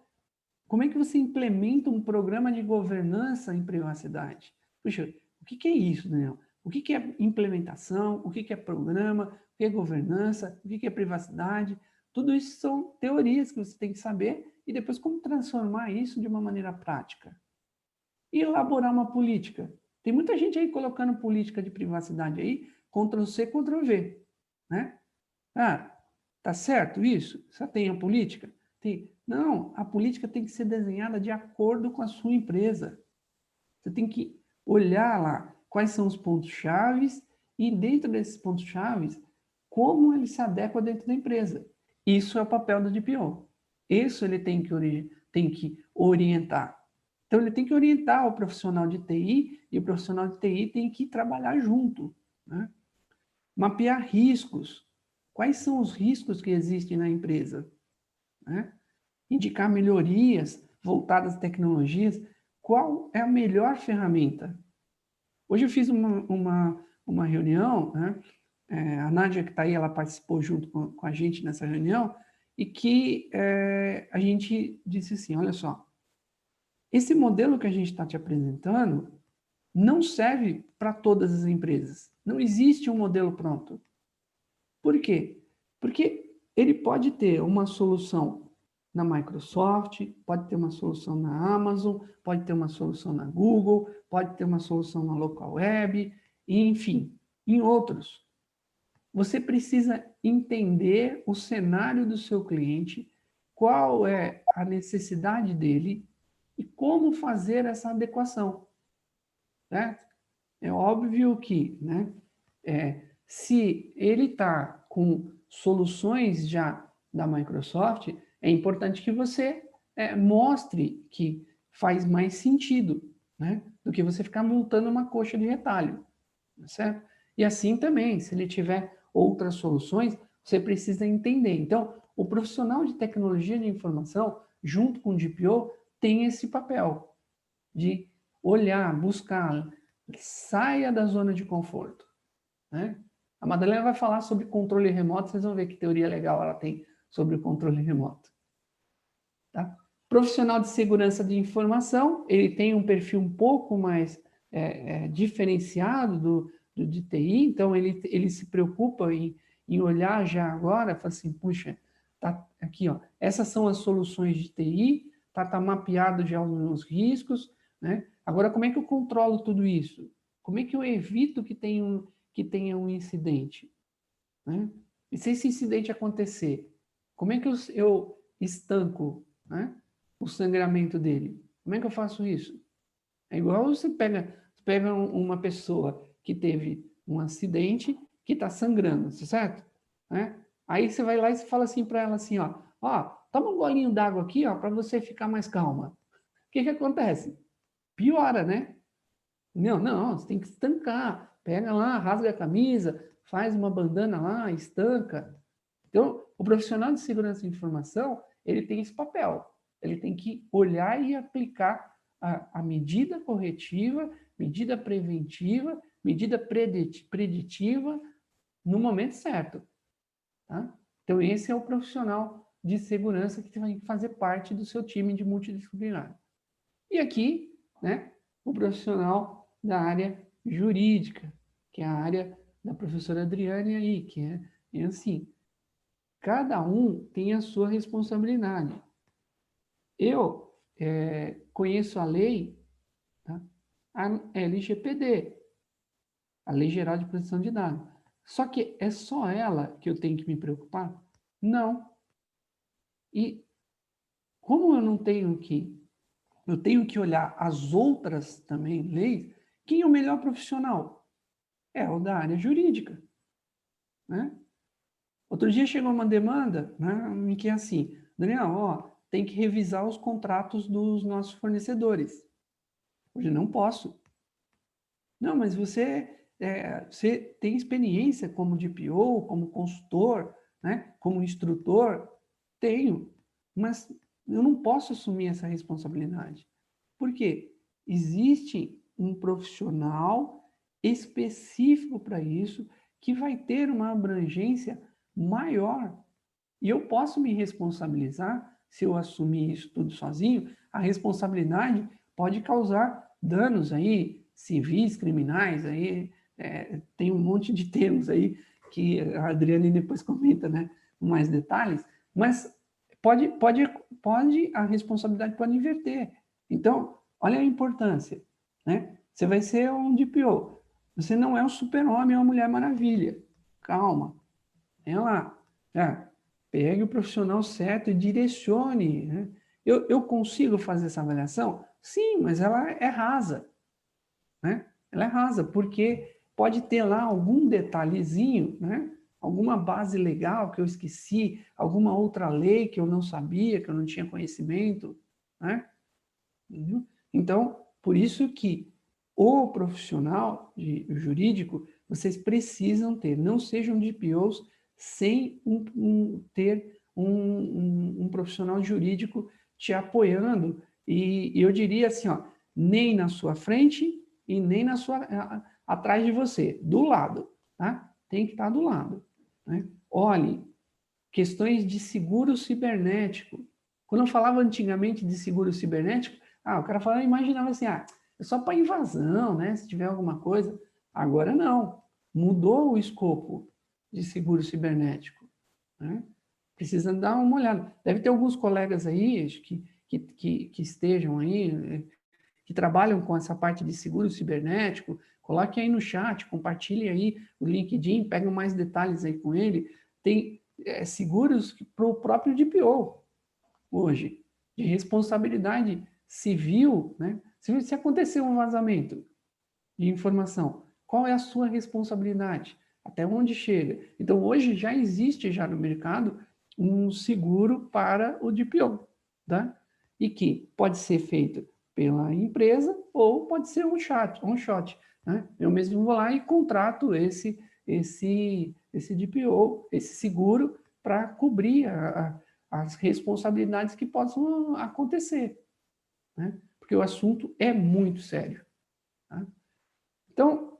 como é que você implementa um programa de governança em privacidade? Puxa, o que é isso, Daniel? O que é implementação? O que é programa? O que é governança? O que é privacidade? Tudo isso são teorias que você tem que saber e depois como transformar isso de uma maneira prática. E elaborar uma política. Tem muita gente aí colocando política de privacidade aí, Ctrl+C, Ctrl+V, né? Tá certo isso? Você tem a política? Não, a política tem que ser desenhada de acordo com a sua empresa. Você tem que olhar lá quais são os pontos-chave e dentro desses pontos-chave, como ele se adequa dentro da empresa. Isso é o papel do DPO. Isso ele tem que orientar. Então, ele tem que orientar o profissional de TI e o profissional de TI tem que trabalhar junto, né? Mapear riscos. Quais são os riscos que existem na empresa? Né? Indicar melhorias voltadas às tecnologias. Qual é a melhor ferramenta? Hoje eu fiz uma reunião, né? A Nádia, que está aí, ela participou junto com a gente nessa reunião, e que a gente disse assim, olha só, esse modelo que a gente está te apresentando não serve para todas as empresas. Não existe um modelo pronto. Por quê? Porque ele pode ter uma solução na Microsoft, pode ter uma solução na Amazon, pode ter uma solução na Google, pode ter uma solução na Local Web, enfim, em outros. Você precisa entender o cenário do seu cliente, qual é a necessidade dele e como fazer essa adequação. Certo? É óbvio que, né, se ele está com soluções já da Microsoft, é importante que você mostre que faz mais sentido, né, do que você ficar montando uma coxa de retalho. certo? E assim também, se ele tiver outras soluções, você precisa entender. Então, o profissional de tecnologia de informação, junto com o DPO, tem esse papel de olhar, buscar, saia da zona de conforto, né? A Madalena vai falar sobre controle remoto, vocês vão ver que teoria legal ela tem sobre o controle remoto. Tá? Profissional de segurança de informação, ele tem um perfil um pouco mais diferenciado do de TI, então ele se preocupa em olhar já agora, fala assim, puxa, tá aqui, ó, essas são as soluções de TI, tá mapeado já os riscos, né? Agora, como é que eu controlo tudo isso? Como é que eu evito que tenha um incidente, né? E se esse incidente acontecer, como é que eu estanco, né, o sangramento dele? Como é que eu faço isso? É igual você pega uma pessoa que teve um acidente que está sangrando, certo? Né? Aí você vai lá e fala assim para ela assim, ó, toma um golinho d'água aqui, ó, para você ficar mais calma. O que acontece? Piora, né? Não, você tem que estancar. Pega lá, rasga a camisa, faz uma bandana lá, estanca. Então, o profissional de segurança de informação, ele tem esse papel. Ele tem que olhar e aplicar a medida corretiva, medida preventiva, medida preditiva no momento certo. Tá? Então, esse é o profissional de segurança que vai fazer parte do seu time de multidisciplinar. E aqui, né, o profissional da área jurídica, que é a área da professora Adriane aí, que é assim, cada um tem a sua responsabilidade. Eu conheço a lei, tá? A LGPD, a Lei Geral de Proteção de Dados. Só que é só ela que eu tenho que me preocupar? Não. E como eu tenho que olhar as outras também leis, quem é o melhor profissional? É o da área jurídica, né? Outro dia chegou uma demanda, né, que é assim, Daniel, tem que revisar os contratos dos nossos fornecedores. Hoje não posso. Não, mas você tem experiência como DPO, como consultor, né, como instrutor? Tenho, mas eu não posso assumir essa responsabilidade. Por quê? Existe um profissional específico para isso, que vai ter uma abrangência maior. E eu posso me responsabilizar, se eu assumir isso tudo sozinho, a responsabilidade pode causar danos aí, civis, criminais, aí tem um monte de termos aí que a Adriane depois comenta, né, com mais detalhes, mas a responsabilidade pode inverter. Então, olha a importância, né? Você vai ser um DPO, você não é um super-homem ou uma mulher maravilha. Calma, vem lá, pegue o profissional certo e direcione, né? Eu consigo fazer essa avaliação? Sim, mas ela é rasa, né? Ela é rasa, porque pode ter lá algum detalhezinho, né? Alguma base legal que eu esqueci, alguma outra lei que eu não sabia, que eu não tinha conhecimento, né? Então, por isso que o profissional jurídico, vocês precisam ter, não sejam DPOs sem ter um profissional jurídico te apoiando, e eu diria assim, nem na sua frente e nem atrás de você, do lado, tá? Tem que estar do lado, né? Olhe, questões de seguro cibernético. Quando eu falava antigamente de seguro cibernético, o cara falava, imaginava assim, é só para invasão, né? Se tiver alguma coisa. Agora não, mudou o escopo de seguro cibernético, né? Precisa dar uma olhada. Deve ter alguns colegas aí que estejam aí, que trabalham com essa parte de seguro cibernético. Coloque aí no chat, compartilhe aí o LinkedIn, pegue mais detalhes aí com ele. Tem seguros para o próprio DPO hoje, de responsabilidade civil, né? Se acontecer um vazamento de informação, qual é a sua responsabilidade? Até onde chega? Então, hoje já existe já no mercado um seguro para o DPO, tá? E que pode ser feito pela empresa, ou pode ser um shot, né? Eu mesmo vou lá e contrato esse DPO, esse seguro, para cobrir as responsabilidades que possam acontecer, né? Porque o assunto é muito sério, tá? Então,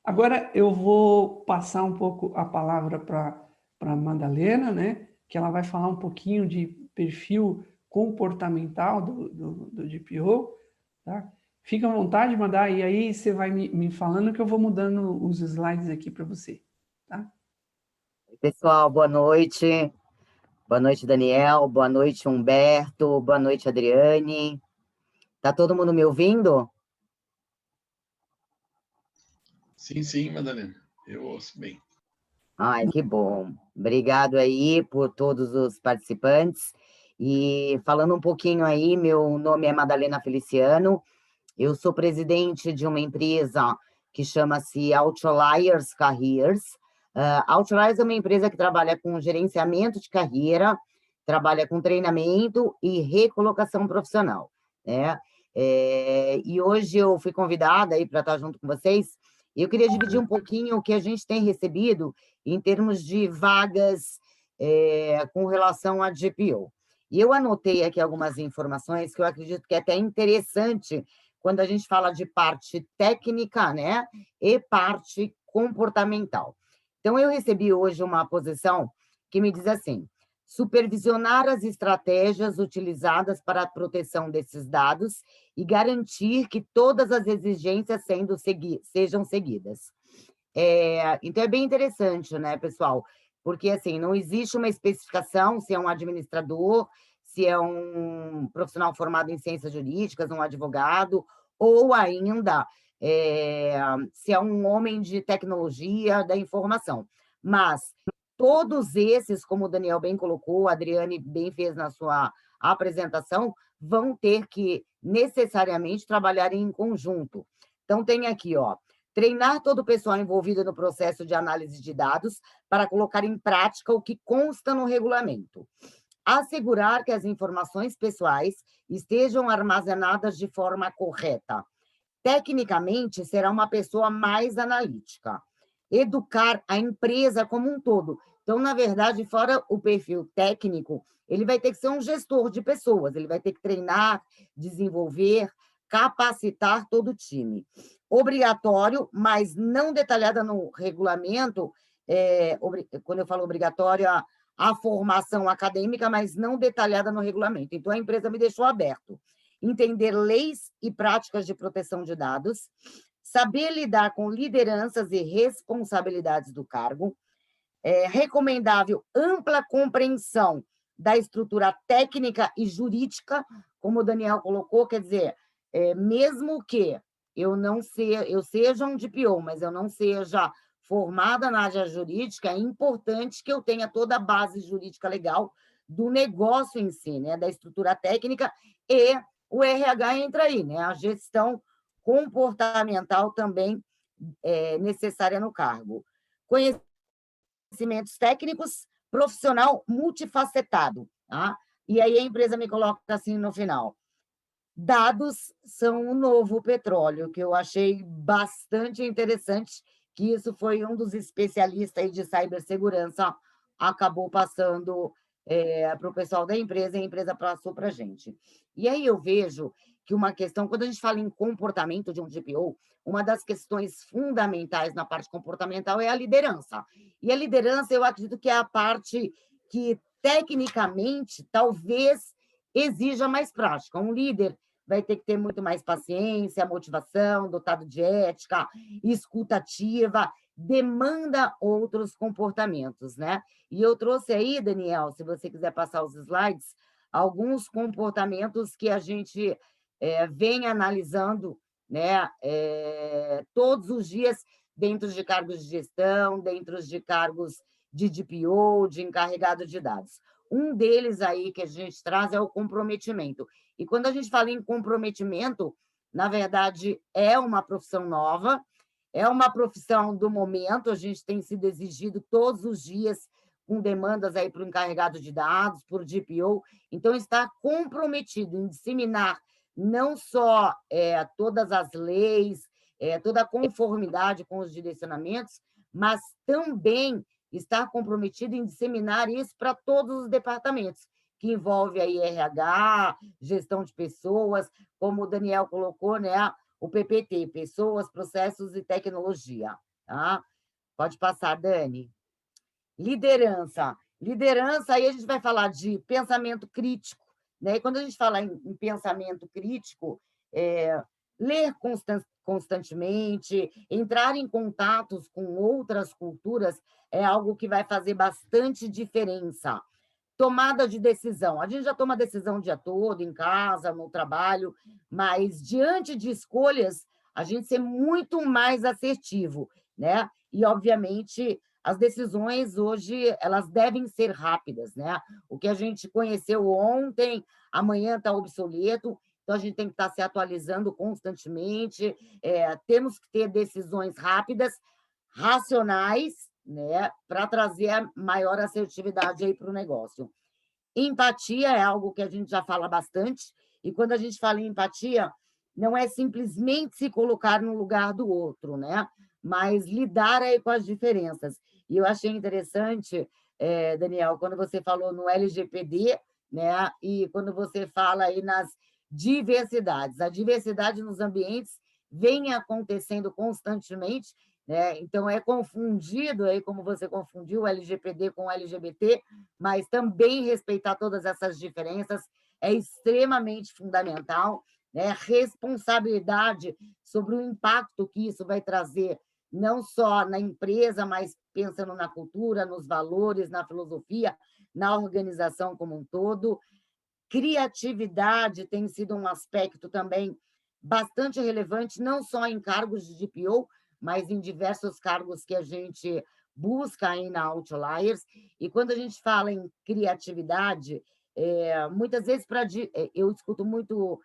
agora eu vou passar um pouco a palavra para a Madalena, né? Que ela vai falar um pouquinho de perfil comportamental do DPO, tá? Fica à vontade, Madá, e aí você vai me falando que eu vou mudando os slides aqui para você, tá? Pessoal, boa noite. Boa noite, Daniel. Boa noite, Humberto. Boa noite, Adriane. Tá todo mundo me ouvindo? Sim, sim, Madalena. Eu ouço bem. Ai, que bom. Obrigado aí por todos os participantes. E falando um pouquinho aí, meu nome é Madalena Feliciano. Eu sou presidente de uma empresa que chama-se Outliers Careers. Outliers é uma empresa que trabalha com gerenciamento de carreira, trabalha com treinamento e recolocação profissional, né? E hoje eu fui convidada aí para estar junto com vocês. E eu queria dividir um pouquinho o que a gente tem recebido em termos de vagas com relação a GPO. E eu anotei aqui algumas informações que eu acredito que é até interessante quando a gente fala de parte técnica, né, e parte comportamental. Então, eu recebi hoje uma posição que me diz assim: supervisionar as estratégias utilizadas para a proteção desses dados e garantir que todas as exigências sejam seguidas. Então, é bem interessante, né, pessoal? Porque, assim, não existe uma especificação se é um administrador, se é um profissional formado em ciências jurídicas, um advogado, ou ainda se é um homem de tecnologia da informação. Mas todos esses, como o Daniel bem colocou, a Adriane bem fez na sua apresentação, vão ter que necessariamente trabalhar em conjunto. Então, tem aqui, ó, treinar todo o pessoal envolvido no processo de análise de dados para colocar em prática o que consta no regulamento. Assegurar que as informações pessoais estejam armazenadas de forma correta. Tecnicamente, será uma pessoa mais analítica. Educar a empresa como um todo. Então, na verdade, fora o perfil técnico, ele vai ter que ser um gestor de pessoas, ele vai ter que treinar, desenvolver, capacitar todo o time. Obrigatório, mas não detalhada no regulamento, quando eu falo obrigatório, a formação acadêmica, mas não detalhada no regulamento. Então, a empresa me deixou aberto. Entender leis e práticas de proteção de dados, saber lidar com lideranças e responsabilidades do cargo, recomendável ampla compreensão da estrutura técnica e jurídica, como o Daniel colocou, quer dizer, mesmo que eu seja um DPO, mas eu não seja formada na área jurídica, é importante que eu tenha toda a base jurídica legal do negócio em si, né, da estrutura técnica, e o RH entra aí, né, a gestão comportamental também é necessária no cargo. Conhecimentos técnicos, profissional multifacetado, tá? E aí a empresa me coloca assim no final: dados são o novo petróleo, que eu achei bastante interessante, que isso foi um dos especialistas aí de cibersegurança, acabou passando para o pessoal da empresa, e a empresa passou para a gente. E aí eu vejo que uma questão, quando a gente fala em comportamento de um DPO, uma das questões fundamentais na parte comportamental é a liderança. E a liderança, eu acredito que é a parte que, tecnicamente, talvez exija mais prática. Um líder vai ter que ter muito mais paciência, motivação, dotado de ética, escuta ativa, demanda outros comportamentos, né? E eu trouxe aí, Daniel, se você quiser passar os slides, alguns comportamentos que a gente vem analisando, né, todos os dias, dentro de cargos de gestão, dentro de cargos de DPO, de encarregado de dados. Um deles aí que a gente traz é o comprometimento. E quando a gente fala em comprometimento, na verdade, é uma profissão nova, é uma profissão do momento, a gente tem sido exigido todos os dias com demandas aí para o encarregado de dados, por DPO, então está comprometido em disseminar não só todas as leis, toda a conformidade com os direcionamentos, mas também estar comprometido em disseminar isso para todos os departamentos, que envolve aí RH, gestão de pessoas, como o Daniel colocou, né? O PPT, Pessoas, Processos e Tecnologia. Tá? Pode passar, Dani. Liderança. Liderança, aí a gente vai falar de pensamento crítico, né? E quando a gente fala em pensamento crítico, ler constantemente, entrar em contatos com outras culturas é algo que vai fazer bastante diferença. Tomada de decisão. A gente já toma decisão o dia todo, em casa, no trabalho, mas diante de escolhas, a gente ser muito mais assertivo, né? E, obviamente, as decisões hoje, elas devem ser rápidas, né? O que a gente conheceu ontem, amanhã está obsoleto, então a gente tem que estar se atualizando constantemente, temos que ter decisões rápidas, racionais, né, para trazer a maior assertividade aí para o negócio. Empatia é algo que a gente já fala bastante, e quando a gente fala em empatia, não é simplesmente se colocar no lugar do outro, né? Mas lidar aí com as diferenças. E eu achei interessante, Daniel, quando você falou no LGPD, né? E quando você fala aí nas diversidades. A diversidade nos ambientes vem acontecendo constantemente, né? Então, é confundido, aí, como você confundiu o LGPD com o LGBT, mas também respeitar todas essas diferenças é extremamente fundamental, né? Responsabilidade sobre o impacto que isso vai trazer, não só na empresa, mas pensando na cultura, nos valores, na filosofia, na organização como um todo. Criatividade tem sido um aspecto também bastante relevante, não só em cargos de DPO, mas em diversos cargos que a gente busca aí na Outliers. E quando a gente fala em criatividade, muitas vezes eu escuto muito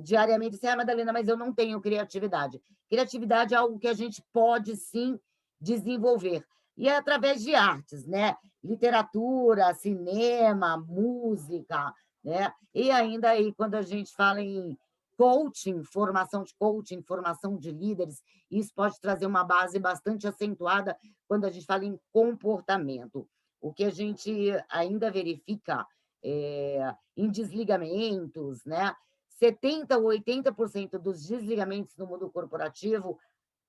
diariamente assim, Madalena, mas eu não tenho criatividade. Criatividade é algo que a gente pode, sim, desenvolver. E é através de artes, né? Literatura, cinema, música, né? E ainda aí, quando a gente fala em coaching, formação de líderes, isso pode trazer uma base bastante acentuada quando a gente fala em comportamento. O que a gente ainda verifica em desligamentos, né? 70% ou 80% dos desligamentos no mundo corporativo,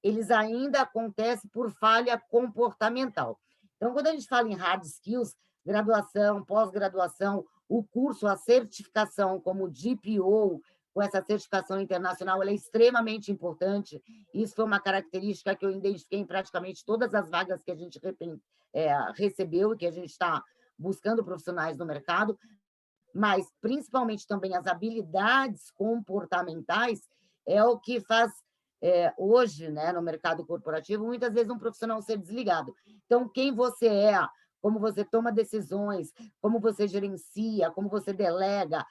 eles ainda acontecem por falha comportamental. Então, quando a gente fala em hard skills, graduação, pós-graduação, o curso, a certificação como DPO, com essa certificação internacional, ela é extremamente importante. Isso foi uma característica que eu identifiquei em praticamente todas as vagas que a gente recebeu e que a gente está buscando profissionais no mercado, mas principalmente também as habilidades comportamentais é o que faz hoje, né, no mercado corporativo, muitas vezes um profissional ser desligado. Então, quem você é, como você toma decisões, como você gerencia, como você delega,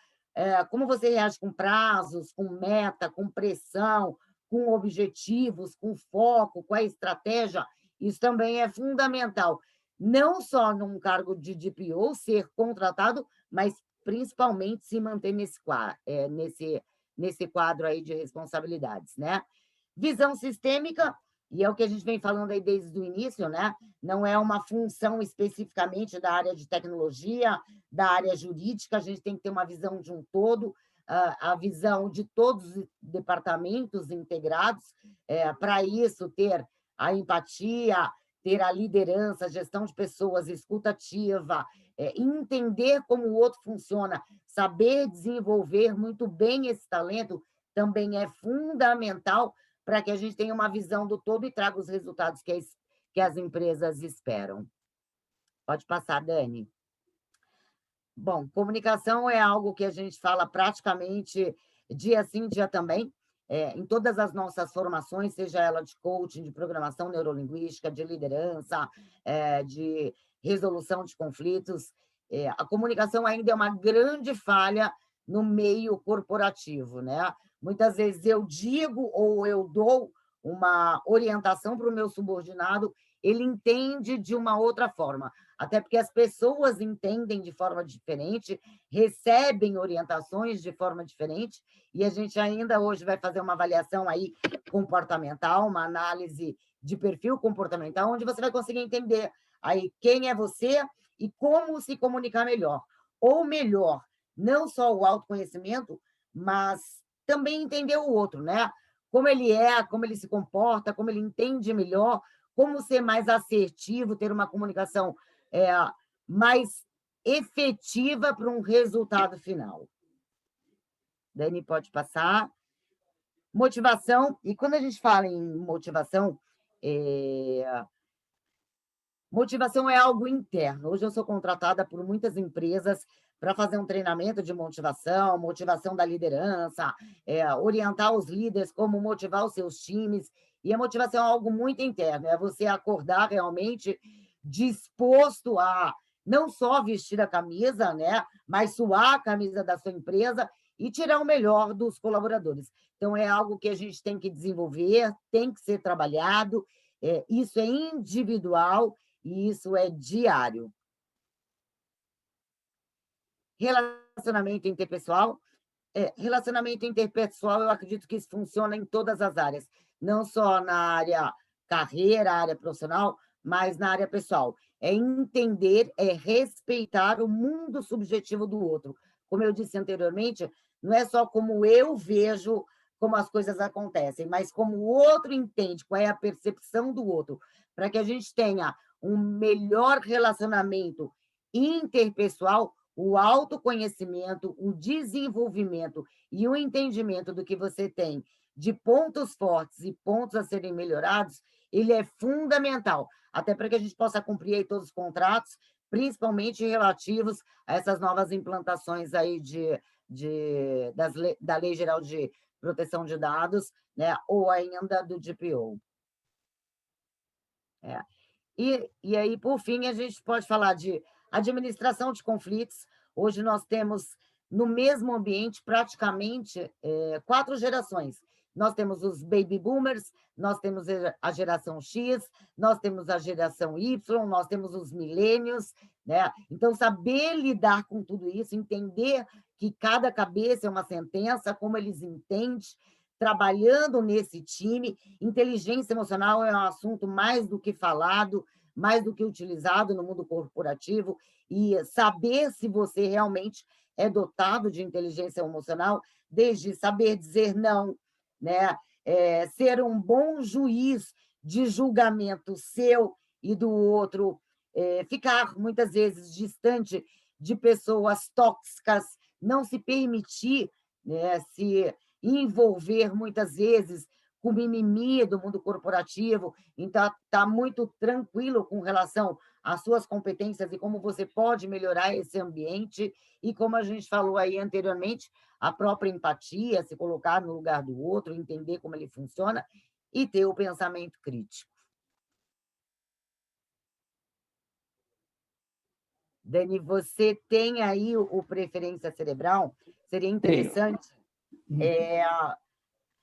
como você reage com prazos, com meta, com pressão, com objetivos, com foco, com a estratégia, isso também é fundamental. Não só num cargo de DPO ser contratado, mas principalmente se manter nesse quadro aí de responsabilidades, né? Visão sistêmica, e é o que a gente vem falando aí desde o início, né? Não é uma função especificamente da área de tecnologia, da área jurídica, a gente tem que ter uma visão de um todo, a visão de todos os departamentos integrados, para isso ter a empatia, ter a liderança, a gestão de pessoas, escuta ativa, entender como o outro funciona, saber desenvolver muito bem esse talento também é fundamental para que a gente tenha uma visão do todo e traga os resultados que as empresas esperam. Pode passar, Dani. Bom, comunicação é algo que a gente fala praticamente dia sim, dia também, em todas as nossas formações, seja ela de coaching, de programação neurolinguística, de liderança, de resolução de conflitos. A comunicação ainda é uma grande falha no meio corporativo, né? Muitas vezes eu digo ou eu dou uma orientação para o meu subordinado, ele entende de uma outra forma, até porque as pessoas entendem de forma diferente, recebem orientações de forma diferente, e a gente ainda hoje vai fazer uma avaliação aí comportamental, uma análise de perfil comportamental, onde você vai conseguir entender aí quem é você e como se comunicar melhor. Ou melhor, não só o autoconhecimento, mas também entender o outro, né? Como ele é, como ele se comporta, como ele entende melhor, como ser mais assertivo, ter uma comunicação mais efetiva para um resultado final. Dani, pode passar. Motivação, e quando a gente fala em motivação, motivação é algo interno. Hoje eu sou contratada por muitas empresas para fazer um treinamento de motivação da liderança, orientar os líderes como motivar os seus times. E a motivação é algo muito interno, é você acordar realmente disposto a não só vestir a camisa, né, mas suar a camisa da sua empresa e tirar o melhor dos colaboradores. Então, é algo que a gente tem que desenvolver, tem que ser trabalhado, isso é individual e isso é diário. Relacionamento interpessoal. Relacionamento interpessoal, eu acredito que isso funciona em todas as áreas, não só na área carreira, área profissional, mas na área pessoal. É entender, é respeitar o mundo subjetivo do outro. Como eu disse anteriormente, não é só como eu vejo como as coisas acontecem, mas como o outro entende, qual é a percepção do outro, para que a gente tenha um melhor relacionamento interpessoal, o autoconhecimento, o desenvolvimento e o entendimento do que você tem de pontos fortes e pontos a serem melhorados, ele é fundamental, até para que a gente possa cumprir aí todos os contratos, principalmente relativos a essas novas implantações aí da Lei Geral de Proteção de Dados, né, ou ainda do DPO. E aí, por fim, a gente pode falar de administração de conflitos. Hoje nós temos, no mesmo ambiente, praticamente 4 gerações. Nós temos os baby boomers, nós temos a geração X, nós temos a geração Y, nós temos os milênios, né? Então, saber lidar com tudo isso, entender que cada cabeça é uma sentença, como eles entendem, trabalhando nesse time. Inteligência emocional é um assunto mais do que falado, mais do que utilizado no mundo corporativo, e saber se você realmente é dotado de inteligência emocional, desde saber dizer não, né? Ser um bom juiz de julgamento seu e do outro, ficar muitas vezes distante de pessoas tóxicas, não se permitir, né, se envolver muitas vezes com mimimi do mundo corporativo, então está muito tranquilo com relação às suas competências e como você pode melhorar esse ambiente, e como a gente falou aí anteriormente, a própria empatia, se colocar no lugar do outro, entender como ele funciona e ter o pensamento crítico. Dani, você tem aí o preferência cerebral? Seria interessante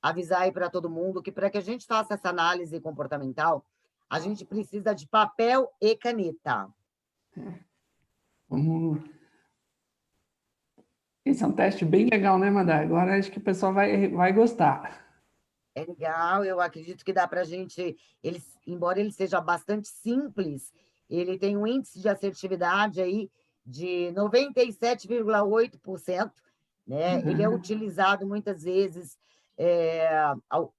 avisar aí para todo mundo que, para que a gente faça essa análise comportamental, a gente precisa de papel e caneta. Esse é um teste bem legal, né, Madá? Agora acho que o pessoal vai gostar. É legal, eu acredito que dá para a gente, embora ele seja bastante simples, ele tem um índice de assertividade aí de 97,8%, né? Ele é utilizado muitas vezes,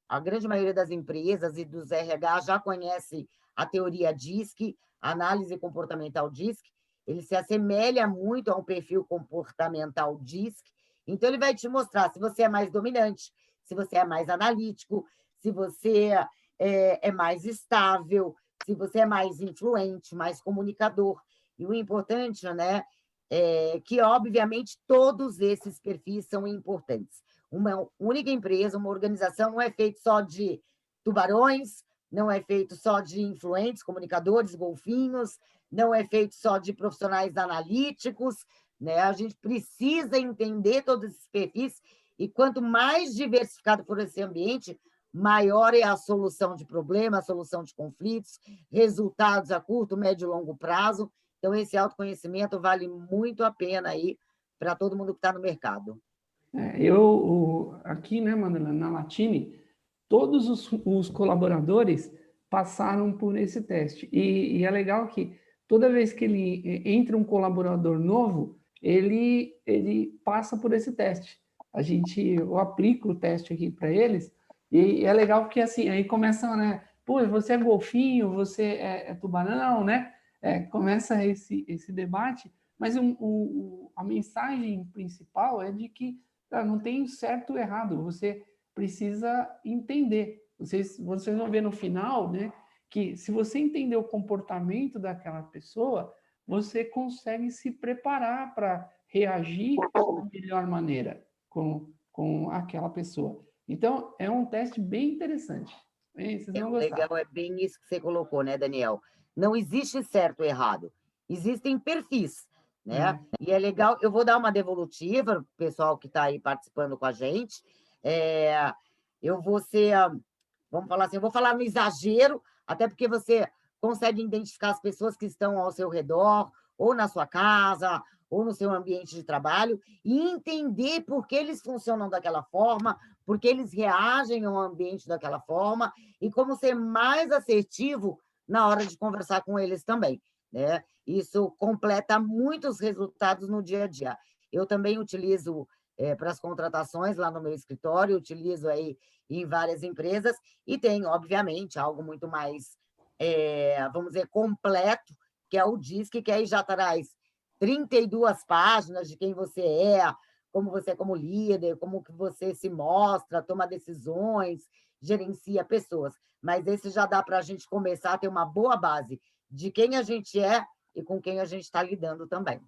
a grande maioria das empresas e dos RH já conhece a teoria DISC, a análise comportamental DISC, ele se assemelha muito a um perfil comportamental DISC, então ele vai te mostrar se você é mais dominante, se você é mais analítico, se você é mais estável, se você é mais influente, mais comunicador. E o importante, né, é que, obviamente, todos esses perfis são importantes. Uma única empresa, uma organização, não é feito só de tubarões, não é feito só de influentes, comunicadores, golfinhos, não é feito só de profissionais analíticos, né? A gente precisa entender todos esses perfis, e quanto mais diversificado for esse ambiente, maior é a solução de problemas, a solução de conflitos, resultados a curto, médio e longo prazo. Então, esse autoconhecimento vale muito a pena aí para todo mundo que está no mercado. Aqui, né, Madalena, na Latine, todos os colaboradores passaram por esse teste. E é legal que toda vez que entra um colaborador novo, ele passa por esse teste. Eu aplico o teste aqui para eles, e é legal porque assim, aí começa, né? Pô, você é golfinho, você é tubarão, né? Começa esse debate, mas a mensagem principal é de que não tem certo ou errado, você precisa entender. Vocês vão ver no final, né, que se você entender o comportamento daquela pessoa, você consegue se preparar para reagir da melhor maneira com aquela pessoa. Então, é um teste bem interessante. Vocês vão gostar. Legal, é bem isso que você colocou, né, Daniel? Não existe certo ou errado, existem perfis, né? E é legal, eu vou dar uma devolutiva para o pessoal que está aí participando com a gente. Eu vou ser, vamos falar assim, eu vou falar no exagero, até porque você consegue identificar as pessoas que estão ao seu redor, ou na sua casa, ou no seu ambiente de trabalho, e entender por que eles funcionam daquela forma, por que eles reagem ao ambiente daquela forma, e como ser mais assertivo na hora de conversar com eles também, né? Isso completa muitos resultados no dia a dia. Eu também utilizo para as contratações lá no meu escritório, utilizo aí em várias empresas, e tem, obviamente, algo muito mais, vamos dizer, completo, que é o DISC, que aí já traz 32 páginas de quem você é como líder, como que você se mostra, toma decisões, gerencia pessoas. Mas esse já dá para a gente começar a ter uma boa base de quem a gente é e com quem a gente está lidando também.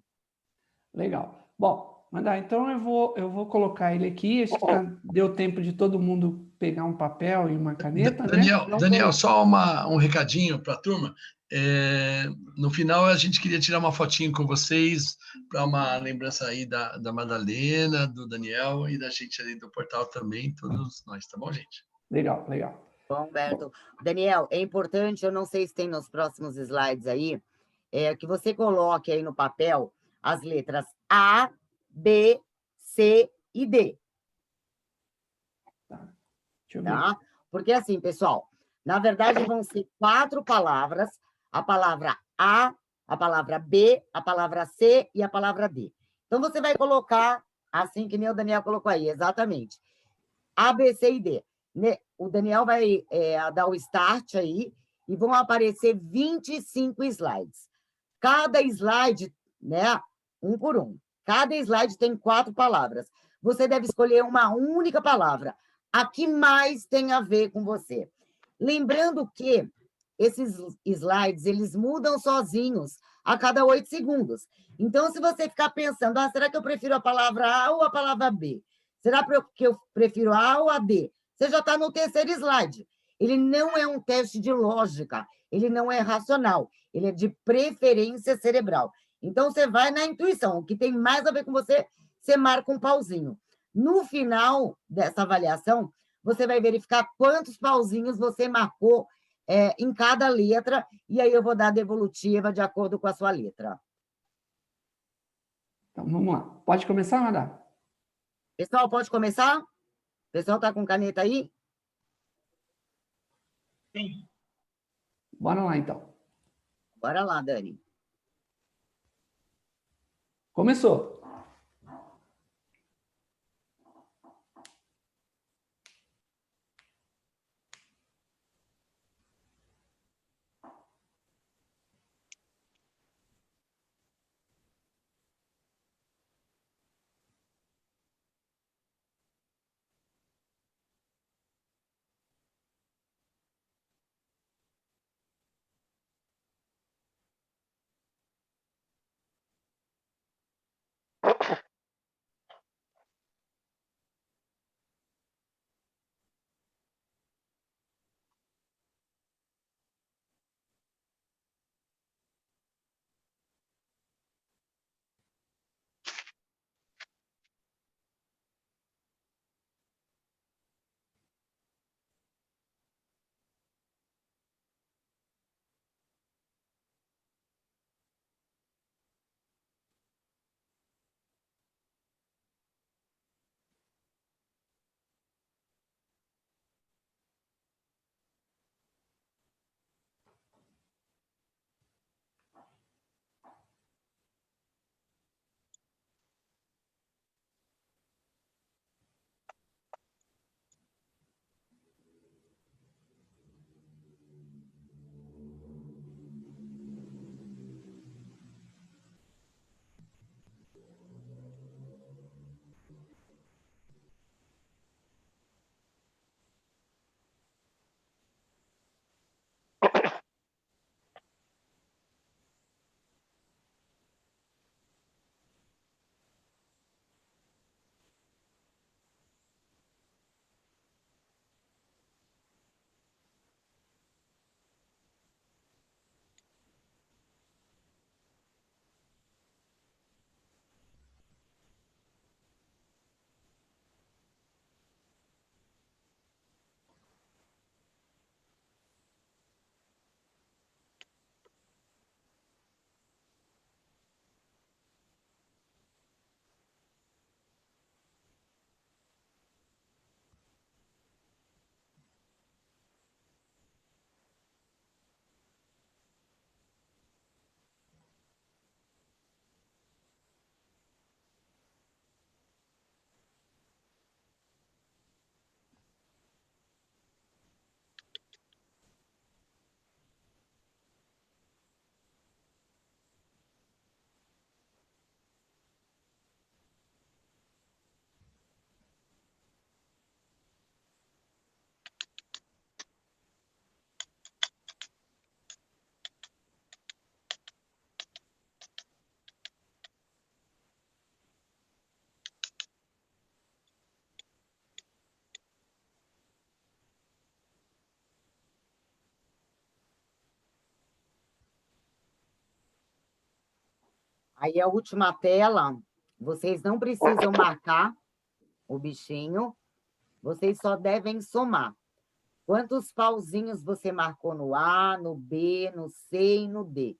Legal. Bom, então eu vou colocar ele aqui. Acho que deu tempo de todo mundo pegar um papel e uma caneta, Daniel, né? Daniel, só um recadinho para a turma. No final, a gente queria tirar uma fotinho com vocês para uma lembrança aí da Madalena, do Daniel e da gente ali do portal também, todos nós, tá bom, gente? Legal, legal. Bom, Humberto. Daniel, é importante, eu não sei se tem nos próximos slides aí, que você coloque aí no papel as letras A, B, C e D. Deixa eu ver. Tá? Porque assim, pessoal, na verdade vão ser 4 palavras, a palavra A, a palavra B, a palavra C e a palavra D. Então, você vai colocar, assim que nem o Daniel colocou aí, exatamente, A, B, C e D. O Daniel vai dar o start aí e vão aparecer 25 slides. Cada slide, né, um por um. Cada slide tem 4 palavras. Você deve escolher uma única palavra, a que mais tem a ver com você. Lembrando que esses slides, eles mudam sozinhos a cada 8 segundos. Então, se você ficar pensando, será que eu prefiro a palavra A ou a palavra B? Será que eu prefiro a A ou a B? Você já está no terceiro slide. Ele não é um teste de lógica, ele não é racional, ele é de preferência cerebral. Então, você vai na intuição, o que tem mais a ver com você, você marca um pauzinho. No final dessa avaliação, você vai verificar quantos pauzinhos você marcou em cada letra, e aí eu vou dar a devolutiva de acordo com a sua letra. Então, vamos lá. Pode começar, Madá? Pessoal, pode começar? O pessoal está com caneta aí? Sim. Bora lá, então. Bora lá, Dani. Começou. Aí a última tela, vocês não precisam marcar o bichinho, vocês só devem somar. Quantos pauzinhos você marcou no A, no B, no C e no D?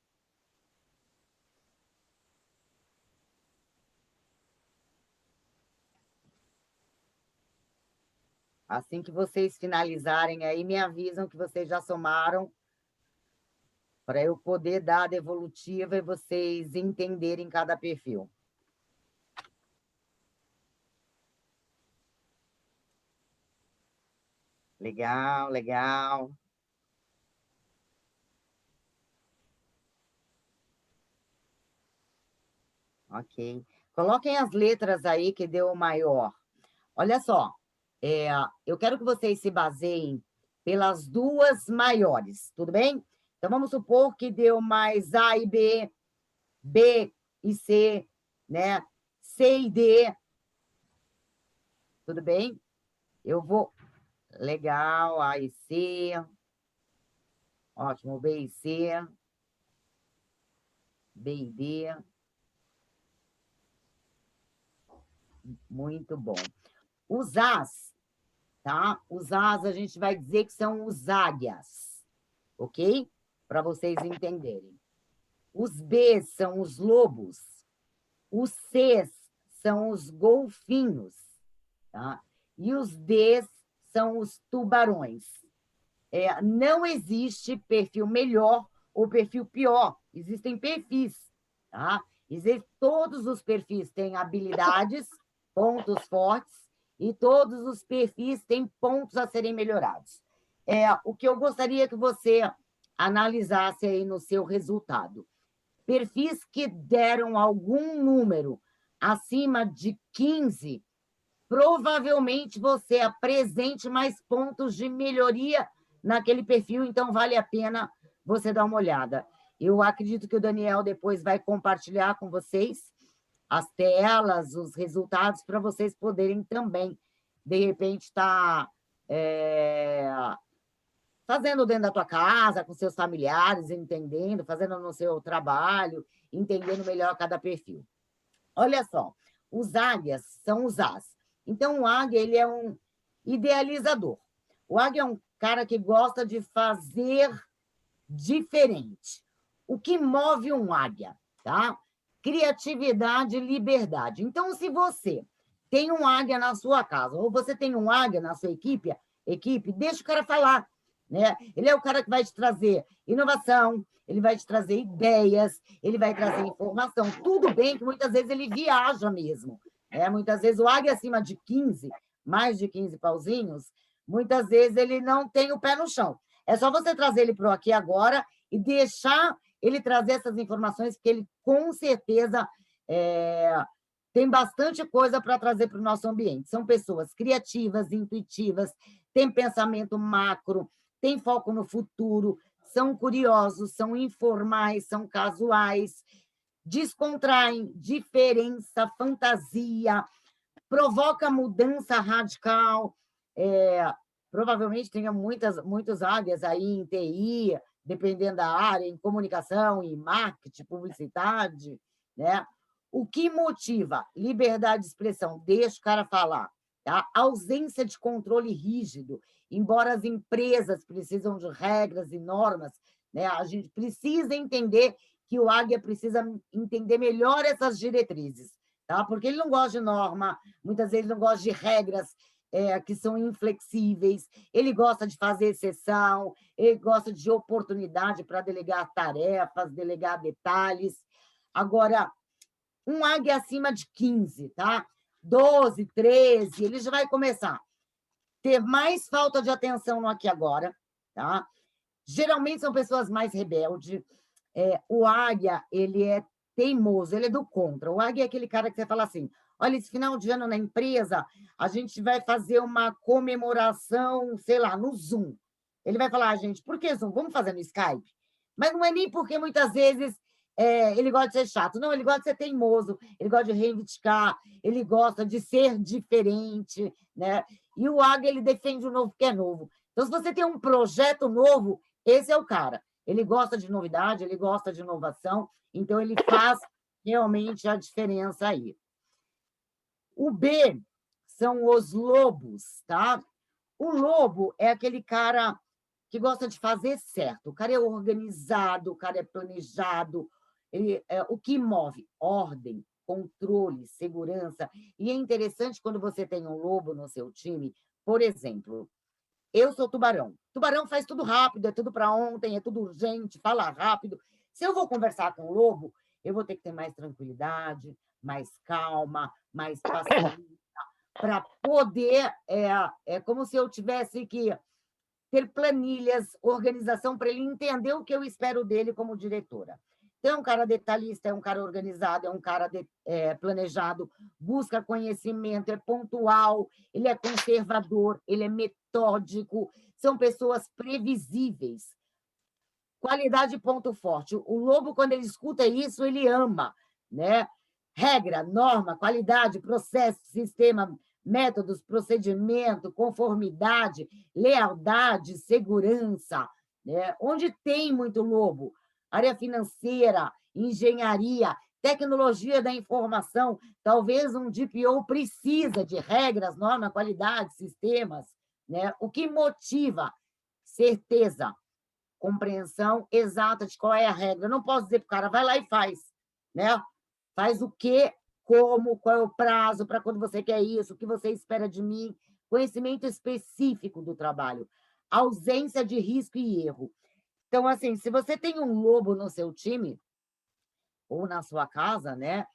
Assim que vocês finalizarem aí, me avisam que vocês já somaram, para eu poder dar a devolutiva e vocês entenderem cada perfil. Legal, legal. Ok. Coloquem as letras aí que deu o maior. Olha só, eu quero que vocês se baseiem pelas duas maiores, tudo bem? Então, vamos supor que deu mais A e B, B e C, né? C e D. Tudo bem? Eu vou... Legal, A e C. Ótimo, B e C. B e D. Muito bom. Os As, tá? Os As a gente vai dizer que são os águias, ok? Para vocês entenderem. Os Bs são os lobos. Os Cs são os golfinhos, tá? E os Ds são os tubarões. Não existe perfil melhor ou perfil pior. Existem perfis, tá? Todos os perfis têm habilidades, pontos fortes, e todos os perfis têm pontos a serem melhorados. O que eu gostaria que você analisasse aí no seu resultado. Perfis que deram algum número acima de 15, provavelmente você apresente mais pontos de melhoria naquele perfil, então vale a pena você dar uma olhada. Eu acredito que o Daniel depois vai compartilhar com vocês as telas, os resultados, para vocês poderem também, de repente, estar fazendo dentro da tua casa, com seus familiares, entendendo, fazendo no seu trabalho, entendendo melhor cada perfil. Olha só, os águias são os As. Então, o águia, ele é um idealizador. O águia é um cara que gosta de fazer diferente. O que move um águia, tá? Criatividade e liberdade. Então, se você tem um águia na sua casa, ou você tem um águia na sua equipe, deixa o cara falar, né? Ele é o cara que vai te trazer inovação, ele vai te trazer ideias, ele vai trazer informação. Tudo bem que muitas vezes ele viaja mesmo. Muitas vezes o águia acima de 15, mais de 15 pauzinhos, muitas vezes ele não tem o pé no chão. É só você trazer ele para o aqui e agora e deixar ele trazer essas informações, porque ele, com certeza, tem bastante coisa para trazer para o nosso ambiente. São pessoas criativas, intuitivas, têm pensamento macro, têm foco no futuro, são curiosos, são informais, são casuais, descontraem, diferença, fantasia, provoca mudança radical. Provavelmente tenha muitos áreas aí em TI, dependendo da área, em comunicação, em marketing, publicidade, né? O que motiva? Liberdade de expressão, deixa o cara falar. Tá? Ausência de controle rígido, embora as empresas precisam de regras e normas, né? A gente precisa entender que o águia precisa entender melhor essas diretrizes, tá? Porque ele não gosta de norma, muitas vezes não gosta de regras que são inflexíveis, ele gosta de fazer exceção, ele gosta de oportunidade para delegar tarefas, delegar detalhes. Agora, um águia acima de 15, tá? 12, 13, ele já vai começar a ter mais falta de atenção no aqui e agora, tá? Geralmente são pessoas mais rebeldes. O águia, ele é teimoso, ele é do contra. O águia é aquele cara que você fala assim, olha, esse final de ano na empresa, a gente vai fazer uma comemoração, sei lá, no Zoom. Ele vai falar, gente, por que Zoom? Vamos fazer no Skype? Mas não é nem porque muitas vezes ele gosta de ser chato. Não, ele gosta de ser teimoso, ele gosta de reivindicar, ele gosta de ser diferente, né? E o águia, ele defende o novo que é novo. Então, se você tem um projeto novo, esse é o cara. Ele gosta de novidade, ele gosta de inovação, então ele faz realmente a diferença aí. O B são os lobos, tá? O lobo é aquele cara que gosta de fazer certo. O cara é organizado, o cara é planejado. O que move? Ordem, controle, segurança. E é interessante quando você tem um lobo no seu time, por exemplo, eu sou tubarão. Tubarão faz tudo rápido, é tudo para ontem, é tudo urgente, fala rápido. Se eu vou conversar com o lobo, eu vou ter que ter mais tranquilidade, mais calma, mais paciência, para poder... É como se eu tivesse que ter planilhas, organização, para ele entender o que eu espero dele como diretora. Então, é um cara detalhista, é um cara organizado, é um cara planejado, busca conhecimento, é pontual, ele é conservador, ele é metódico, são pessoas previsíveis. Qualidade e ponto forte. O lobo, quando ele escuta isso, ele ama, né? Regra, norma, qualidade, processo, sistema, métodos, procedimento, conformidade, lealdade, segurança, né? Onde tem muito lobo? Área financeira, engenharia, tecnologia da informação. Talvez um DPO precisa de regras, normas, qualidade, sistemas, né? O que motiva? Certeza, compreensão exata de qual é a regra. Eu não posso dizer para o cara, vai lá e faz, né? Faz o quê, como, qual é o prazo, para quando você quer isso, o que você espera de mim, conhecimento específico do trabalho, ausência de risco e erro. Então, assim, se você tem um lobo no seu time, ou na sua casa, né?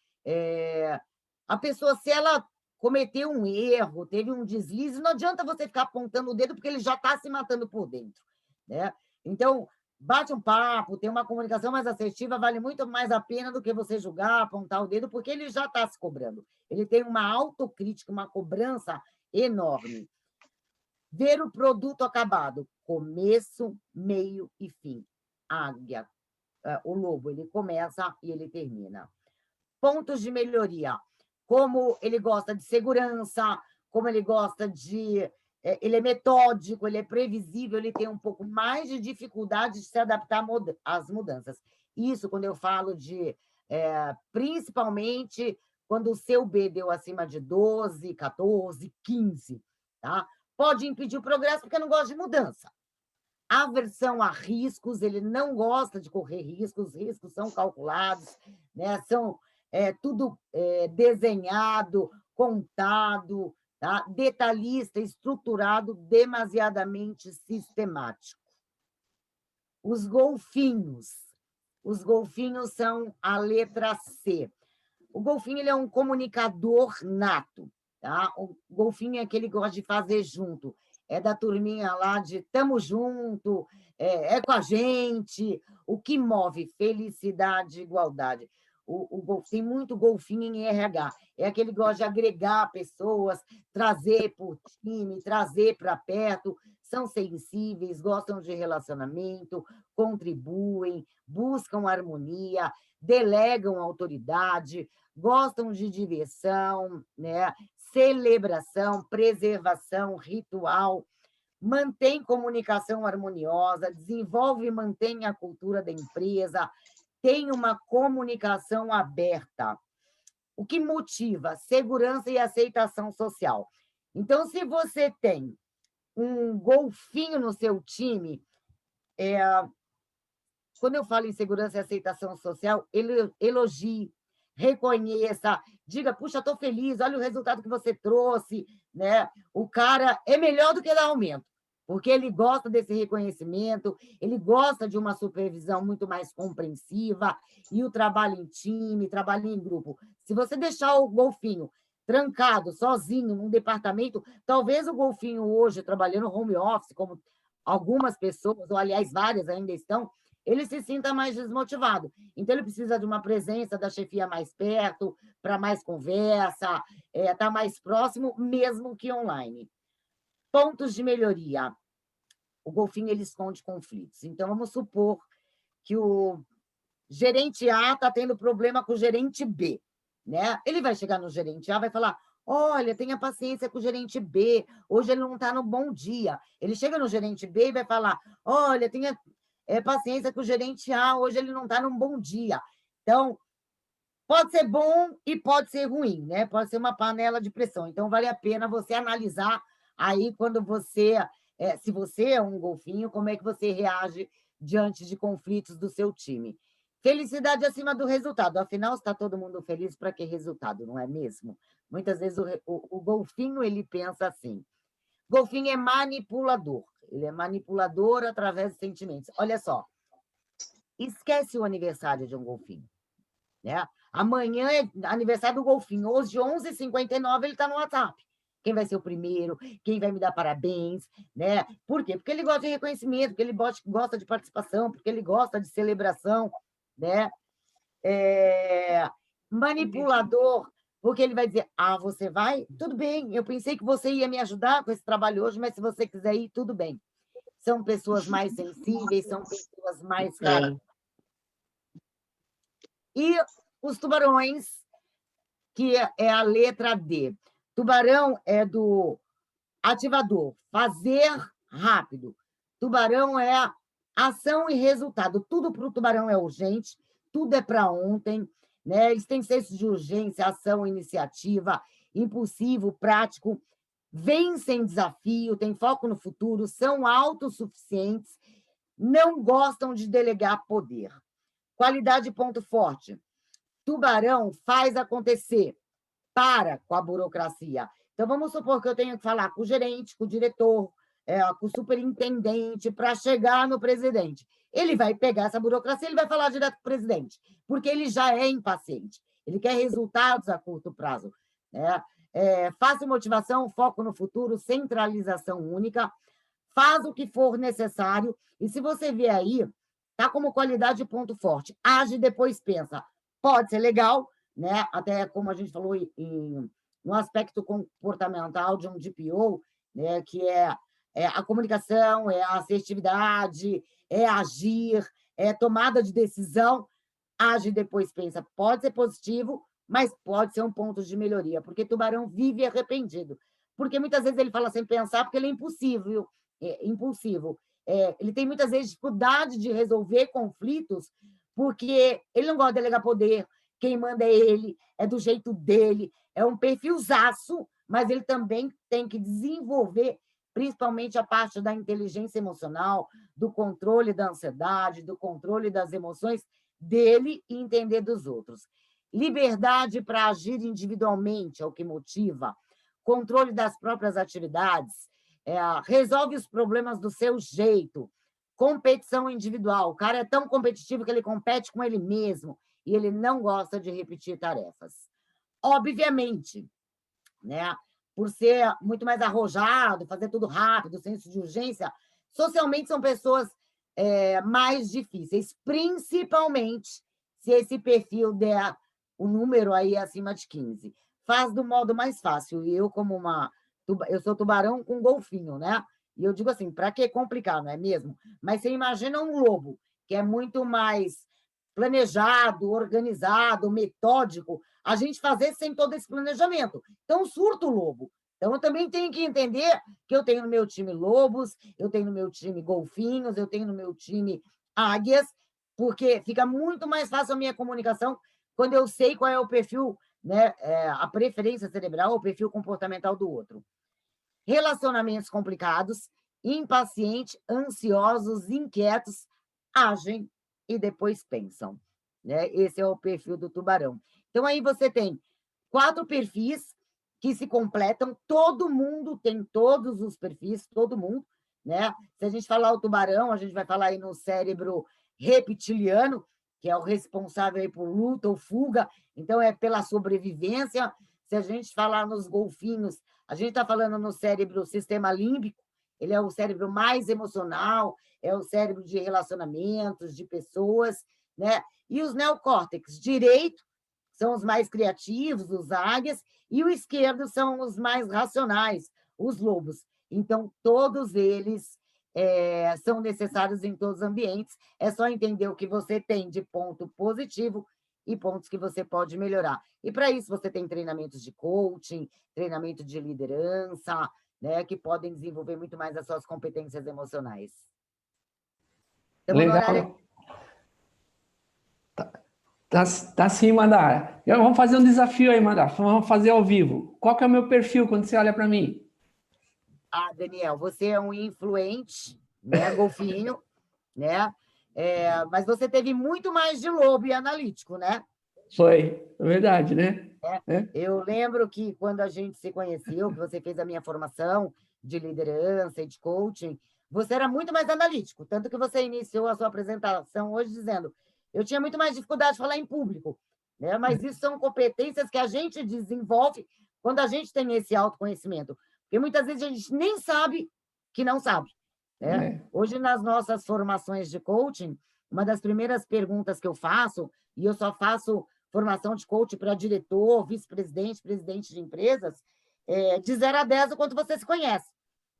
A pessoa, se ela cometeu um erro, teve um deslize, não adianta você ficar apontando o dedo, porque ele já está se matando por dentro, né? Então, bate um papo, tem uma comunicação mais assertiva, vale muito mais a pena do que você julgar, apontar o dedo, porque ele já está se cobrando. Ele tem uma autocrítica, uma cobrança enorme. Ver o produto acabado, começo, meio e fim. Águia, o lobo, ele começa e ele termina. Pontos de melhoria, como ele gosta de segurança, como ele gosta de... Ele é metódico, ele é previsível, ele tem um pouco mais de dificuldade de se adaptar às mudanças. Isso quando eu falo de... principalmente quando o seu B deu acima de 12, 14, 15, tá? Pode impedir o progresso porque não gosta de mudança. Aversão a riscos, ele não gosta de correr riscos, os riscos são calculados, né? São tudo desenhado, contado, tá? Detalhista, estruturado, demasiadamente sistemático. Os golfinhos são a letra C. O golfinho ele é um comunicador nato, tá? O golfinho é aquele que gosta de fazer junto. É da turminha lá de tamo junto, é com a gente. O que move? Felicidade e igualdade. Tem muito golfinho em RH. É aquele que gosta de agregar pessoas, trazer para o time, trazer para perto. São sensíveis, gostam de relacionamento, contribuem, buscam harmonia, delegam autoridade, gostam de diversão, né? Celebração, preservação, ritual, mantém comunicação harmoniosa, desenvolve e mantém a cultura da empresa, tem uma comunicação aberta. O que motiva? Segurança e aceitação social. Então, se você tem um golfinho no seu time, quando eu falo em segurança e aceitação social, elogie, reconheça, diga, puxa, estou feliz, olha o resultado que você trouxe, né? O cara é melhor do que dar aumento, porque ele gosta desse reconhecimento, ele gosta de uma supervisão muito mais compreensiva, e o trabalho em time, trabalho em grupo. Se você deixar o golfinho trancado, sozinho, num departamento, talvez o golfinho hoje, trabalhando home office, como algumas pessoas, ou aliás, várias ainda estão, ele se sinta mais desmotivado. Então, ele precisa de uma presença da chefia mais perto, para mais conversa, estar mais próximo, mesmo que online. Pontos de melhoria. O golfinho ele esconde conflitos. Então, vamos supor que o gerente A está tendo problema com o gerente B, né? Ele vai chegar no gerente A e vai falar, olha, tenha paciência com o gerente B, hoje ele não está no bom dia. Ele chega no gerente B e vai falar, olha, tenha paciência com o gerente A, hoje ele não está num bom dia. Então, Pode ser bom e pode ser ruim, né? Pode ser uma panela de pressão. Então, vale a pena você analisar aí quando você, se você é um golfinho, como é que você reage diante de conflitos do seu time. Felicidade acima do resultado. Afinal, está todo mundo feliz para que resultado, não é mesmo? Muitas vezes o golfinho ele pensa assim. Golfinho é manipulador. Ele é manipulador através de sentimentos. Olha só, esquece o aniversário de um golfinho, né? Amanhã é aniversário do golfinho. Hoje, 11h59, ele está no WhatsApp. Quem vai ser o primeiro? Quem vai me dar parabéns? Né? Por quê? Porque ele gosta de reconhecimento, porque ele gosta de participação, porque ele gosta de celebração. Né? Manipulador, porque ele vai dizer, você vai? Tudo bem, eu pensei que você ia me ajudar com esse trabalho hoje, mas se você quiser ir, tudo bem. São pessoas mais sensíveis, são pessoas mais caras. E os tubarões, que é a letra D. Tubarão é do ativador, fazer rápido. Tubarão é ação e resultado. Tudo para o tubarão é urgente, tudo é para ontem, né? Eles têm senso de urgência, ação, iniciativa, impulsivo, prático, vencem desafio, têm foco no futuro, são autossuficientes, não gostam de delegar poder. Qualidade e ponto forte. Tubarão faz acontecer, para com a burocracia. Então, vamos supor que eu tenho que falar com o gerente, com o diretor, com o superintendente, para chegar no presidente. Ele vai pegar essa burocracia, ele vai falar direto com o presidente, porque ele já é impaciente. Ele quer resultados a curto prazo. Né? Fácil motivação, foco no futuro, centralização única, faz o que for necessário, e se você vê aí, tá como qualidade e ponto forte. Age e depois pensa. Pode ser legal, né? Até como a gente falou no aspecto comportamental de um DPO, né? Que é a comunicação, é a assertividade, é agir, é tomada de decisão. Age e depois pensa. Pode ser positivo, mas pode ser um ponto de melhoria, porque tubarão vive arrependido. Porque muitas vezes ele fala sem pensar, porque ele é impulsivo. Ele tem muitas vezes dificuldade de resolver conflitos, porque ele não gosta de delegar poder, quem manda é ele, é do jeito dele, é um perfilzaço, mas ele também tem que desenvolver principalmente a parte da inteligência emocional, do controle da ansiedade, do controle das emoções dele e entender dos outros. Liberdade para agir individualmente é o que motiva, controle das próprias atividades, resolve os problemas do seu jeito, competição individual. O cara é tão competitivo que ele compete com ele mesmo e ele não gosta de repetir tarefas. Obviamente, né, por ser muito mais arrojado, fazer tudo rápido, senso de urgência, socialmente são pessoas mais difíceis, principalmente se esse perfil der o número aí acima de 15. Faz do modo mais fácil. E eu, eu sou tubarão com golfinho, né? E eu digo assim, para que complicar, não é mesmo? Mas você imagina um lobo, que é muito mais planejado, organizado, metódico, a gente fazer sem todo esse planejamento. Então, surta o lobo. Então, eu também tenho que entender que eu tenho no meu time lobos, eu tenho no meu time golfinhos, eu tenho no meu time águias, porque fica muito mais fácil a minha comunicação quando eu sei qual é o perfil, né, a preferência cerebral, o perfil comportamental do outro. Relacionamentos complicados, impacientes, ansiosos, inquietos, agem e depois pensam. Né? Esse é o perfil do tubarão. Então, aí você tem 4 perfis que se completam, todo mundo tem todos os perfis, todo mundo. Né? Se a gente falar o tubarão, a gente vai falar aí no cérebro reptiliano, que é o responsável aí por luta ou fuga, então é pela sobrevivência. Se a gente falar nos golfinhos, a gente está falando no cérebro sistema límbico, ele é o cérebro mais emocional, é o cérebro de relacionamentos, de pessoas, né? E os neocórtex, direito, são os mais criativos, os águias, e o esquerdo são os mais racionais, os lobos. Então, todos eles são necessários em todos os ambientes, é só entender o que você tem de ponto positivo e pontos que você pode melhorar. E, para isso, você tem treinamentos de coaching, treinamento de liderança, né, que podem desenvolver muito mais as suas competências emocionais. Legal. Tá sim, Madá. Vamos fazer um desafio aí, Madá. Vamos fazer ao vivo. Qual que é o meu perfil quando você olha para mim? Ah, Daniel, você é um influente, né, golfinho, né? Mas você teve muito mais de lobo e analítico, né? Foi, é verdade, né? Eu lembro que quando a gente se conheceu, que você fez a minha formação de liderança e de coaching, você era muito mais analítico, tanto que você iniciou a sua apresentação hoje dizendo: eu tinha muito mais dificuldade de falar em público, né? Mas isso são competências que a gente desenvolve quando a gente tem esse autoconhecimento, porque muitas vezes a gente nem sabe que não sabe, né? Hoje, nas nossas formações de coaching, uma das primeiras perguntas que eu faço, e eu só faço formação de coach para diretor, vice-presidente, presidente de empresas, de 0 a 10 o quanto você se conhece,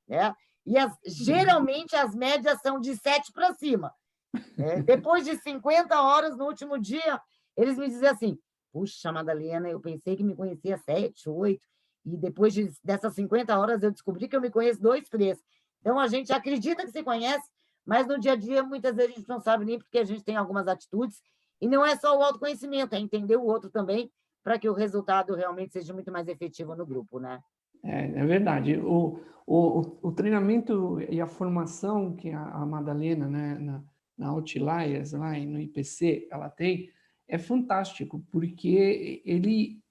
né? E geralmente as médias são de 7 para cima. Depois de 50 horas, no último dia, eles me dizem assim: puxa, Madalena, eu pensei que me conhecia 7, 8, e depois dessas 50 horas eu descobri que eu me conheço 2, 3. Então, a gente acredita que se conhece, mas no dia a dia, muitas vezes, a gente não sabe nem porque a gente tem algumas atitudes. E não é só o autoconhecimento, é entender o outro também, para que o resultado realmente seja muito mais efetivo no grupo, né? É verdade. O treinamento e a formação que a Madalena, né, na Outliers, lá no IPC, ela tem, é fantástico, porque ele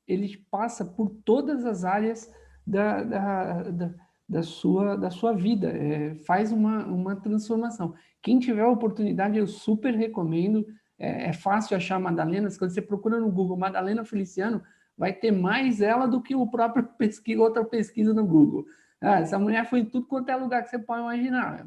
passa por todas as áreas da sua vida, faz uma transformação. Quem tiver a oportunidade, eu super recomendo. É fácil achar a Madalena. Quando você procura no Google Madalena Feliciano, vai ter mais ela do que o próprio outra pesquisa no Google. Essa mulher foi em tudo quanto é lugar que você pode imaginar.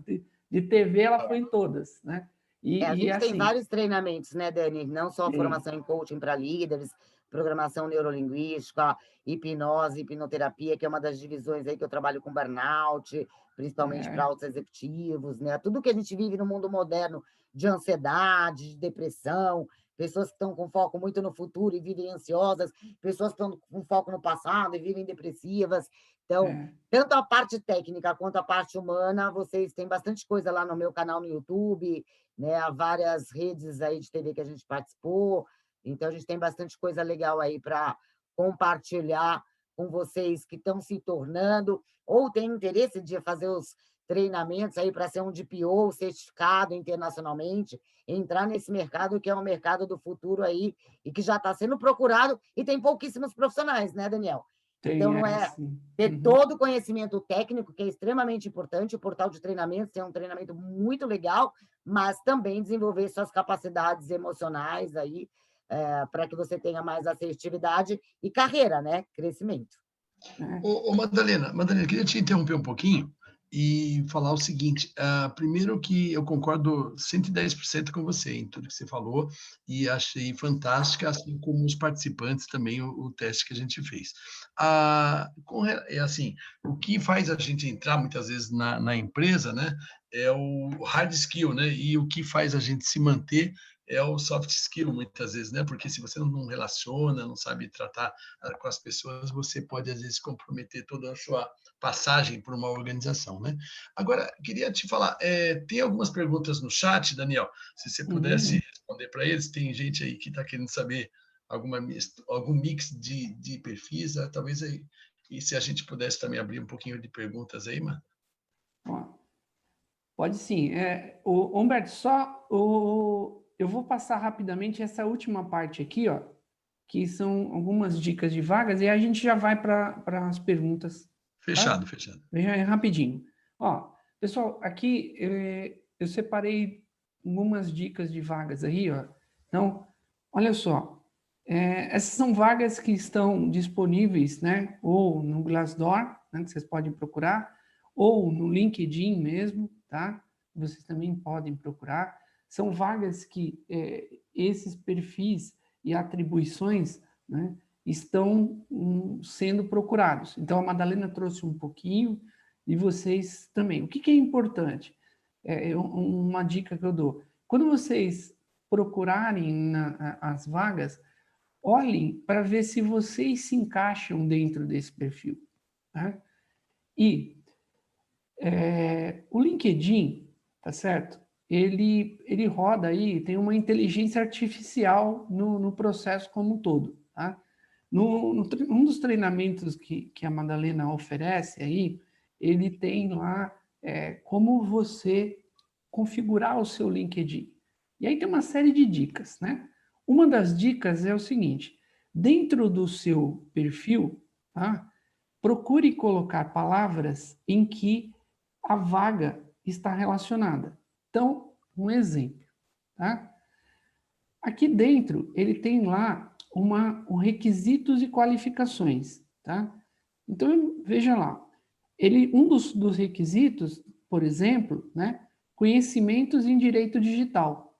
De TV, ela foi em todas, né? A gente tem assim, vários treinamentos, né, Dani? Não só formação em coaching para líderes, programação neurolinguística, hipnose, hipnoterapia, que é uma das divisões aí que eu trabalho com burnout, principalmente para altos executivos, né? Tudo que a gente vive no mundo moderno de ansiedade, de depressão, pessoas que estão com foco muito no futuro e vivem ansiosas, pessoas que estão com foco no passado e vivem depressivas. Então, tanto a parte técnica quanto a parte humana, vocês têm bastante coisa lá no meu canal no YouTube, né? Há várias redes aí de TV que a gente participou, então a gente tem bastante coisa legal aí para compartilhar com vocês que estão se tornando ou têm interesse de fazer os treinamentos aí para ser um DPO certificado internacionalmente, entrar nesse mercado que é um mercado do futuro aí e que já está sendo procurado e tem pouquíssimos profissionais, né, Daniel? Então, não é ter todo o conhecimento técnico, que é extremamente importante. O portal de treinamentos é um treinamento muito legal, mas também desenvolver suas capacidades emocionais aí, para que você tenha mais assertividade e carreira, né? Crescimento. Madalena, queria te interromper um pouquinho e falar o seguinte: primeiro que eu concordo 110% com você em tudo que você falou e achei fantástica, assim como os participantes também, o teste que a gente fez. Assim, o que faz a gente entrar muitas vezes na empresa, né, é o hard skill, né, e o que faz a gente se manter é o soft skill, muitas vezes, né? Porque se você não relaciona, não sabe tratar com as pessoas, você pode, às vezes, comprometer toda a sua passagem por uma organização, né? Agora, queria te falar, tem algumas perguntas no chat, Daniel, se você pudesse responder para eles, tem gente aí que está querendo saber algum mix de perfis, talvez aí, e se a gente pudesse também abrir um pouquinho de perguntas aí, mano. Pode sim. Humberto, eu vou passar rapidamente essa última parte aqui, ó, que são algumas dicas de vagas, e a gente já vai para as perguntas. Fechado. Rapidinho. Ó, pessoal, aqui eu separei algumas dicas de vagas aí, ó. Então, olha só, essas são vagas que estão disponíveis, né, ou no Glassdoor, né, que vocês podem procurar, ou no LinkedIn mesmo, tá? Vocês também podem procurar. São vagas que esses perfis e atribuições, né, estão sendo procurados. Então, a Madalena trouxe um pouquinho e vocês também. O que é importante? Uma dica que eu dou. Quando vocês procurarem as vagas, olhem para ver se vocês se encaixam dentro desse perfil. Tá? E o LinkedIn, tá certo? ele roda aí, tem uma inteligência artificial no processo como um todo, tá? Um dos treinamentos que a Madalena oferece aí, ele tem lá como você configurar o seu LinkedIn. E aí tem uma série de dicas, né? Uma das dicas é o seguinte, dentro do seu perfil, tá? Procure colocar palavras em que a vaga está relacionada. Então, um exemplo, tá? Aqui dentro, ele tem lá um requisitos e qualificações, tá? Então, veja lá, um dos requisitos, por exemplo, né, conhecimentos em direito digital.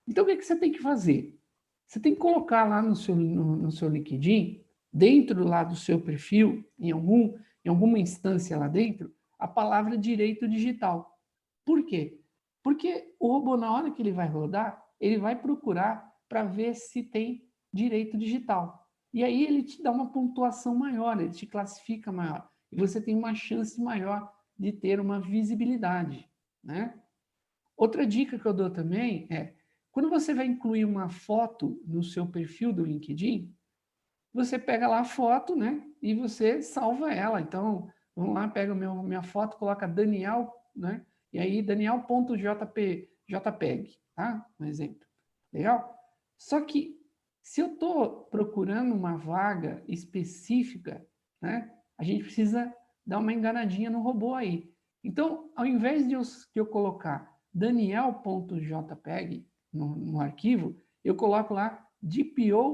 Então, o que você tem que fazer? Você tem que colocar lá no seu LinkedIn, dentro lá do seu perfil, em alguma instância lá dentro, a palavra direito digital. Por quê? Porque o robô, na hora que ele vai rodar, ele vai procurar para ver se tem direito digital. E aí ele te dá uma pontuação maior, ele te classifica maior. E você tem uma chance maior de ter uma visibilidade, né? Outra dica que eu dou também é, quando você vai incluir uma foto no seu perfil do LinkedIn, você pega lá a foto, né? E você salva ela. Então, vamos lá, pega minha foto, coloca Daniel, né? E aí, Daniel.jpg, tá? Um exemplo. Legal? Só que, se eu estou procurando uma vaga específica, né? A gente precisa dar uma enganadinha no robô aí. Então, ao invés de eu colocar Daniel.jpg no arquivo, eu coloco lá dpo.jpg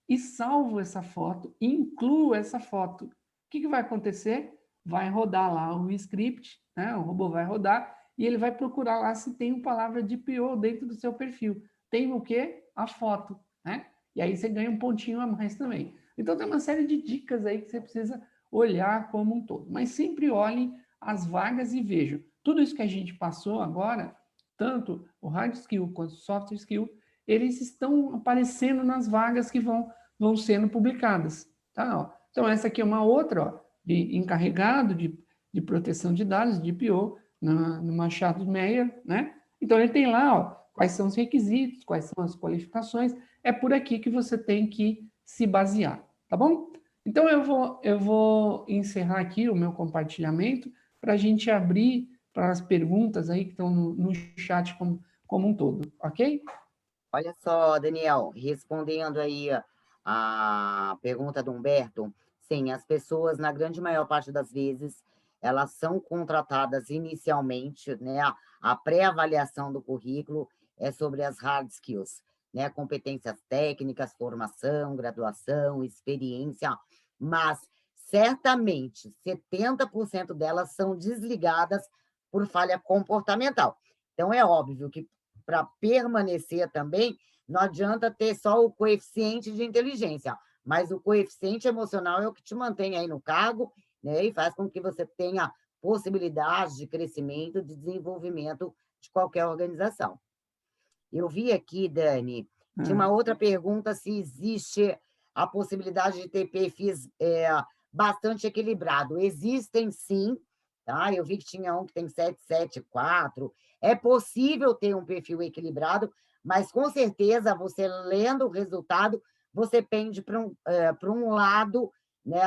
e salvo essa foto, incluo essa foto. O que vai acontecer? Vai rodar lá o script, né? O robô vai rodar e ele vai procurar lá se tem uma palavra DPO dentro do seu perfil. Tem o quê? A foto, né? E aí você ganha um pontinho a mais também. Então tem uma série de dicas aí que você precisa olhar como um todo. Mas sempre olhem as vagas e vejam. Tudo isso que a gente passou agora, tanto o hard skill quanto o soft skill, eles estão aparecendo nas vagas que vão sendo publicadas. Tá? Então, essa aqui é uma outra, ó, de encarregado de proteção de dados, de DPO, no Machado Meyer, né? Então, ele tem lá, ó, quais são os requisitos, quais são as qualificações, é por aqui que você tem que se basear, tá bom? Então, eu vou encerrar aqui o meu compartilhamento para a gente abrir para as perguntas aí que estão no chat como um todo, ok? Olha só, Daniel, respondendo aí a pergunta do Humberto, sim, as pessoas, na grande maior parte das vezes, elas são contratadas inicialmente, né? A pré-avaliação do currículo é sobre as hard skills, né? Competências técnicas, formação, graduação, experiência, mas certamente 70% delas são desligadas por falha comportamental. Então, é óbvio que para permanecer também, não adianta ter só o coeficiente de inteligência, mas o coeficiente emocional é o que te mantém aí no cargo, né, e faz com que você tenha possibilidade de crescimento, de desenvolvimento de qualquer organização. Eu vi aqui, Dani, de uma outra pergunta se existe a possibilidade de ter perfis bastante equilibrado. Existem, sim, tá? Eu vi que tinha um que tem 774. É possível ter um perfil equilibrado, mas com certeza você lendo o resultado, você pende para um lado, né?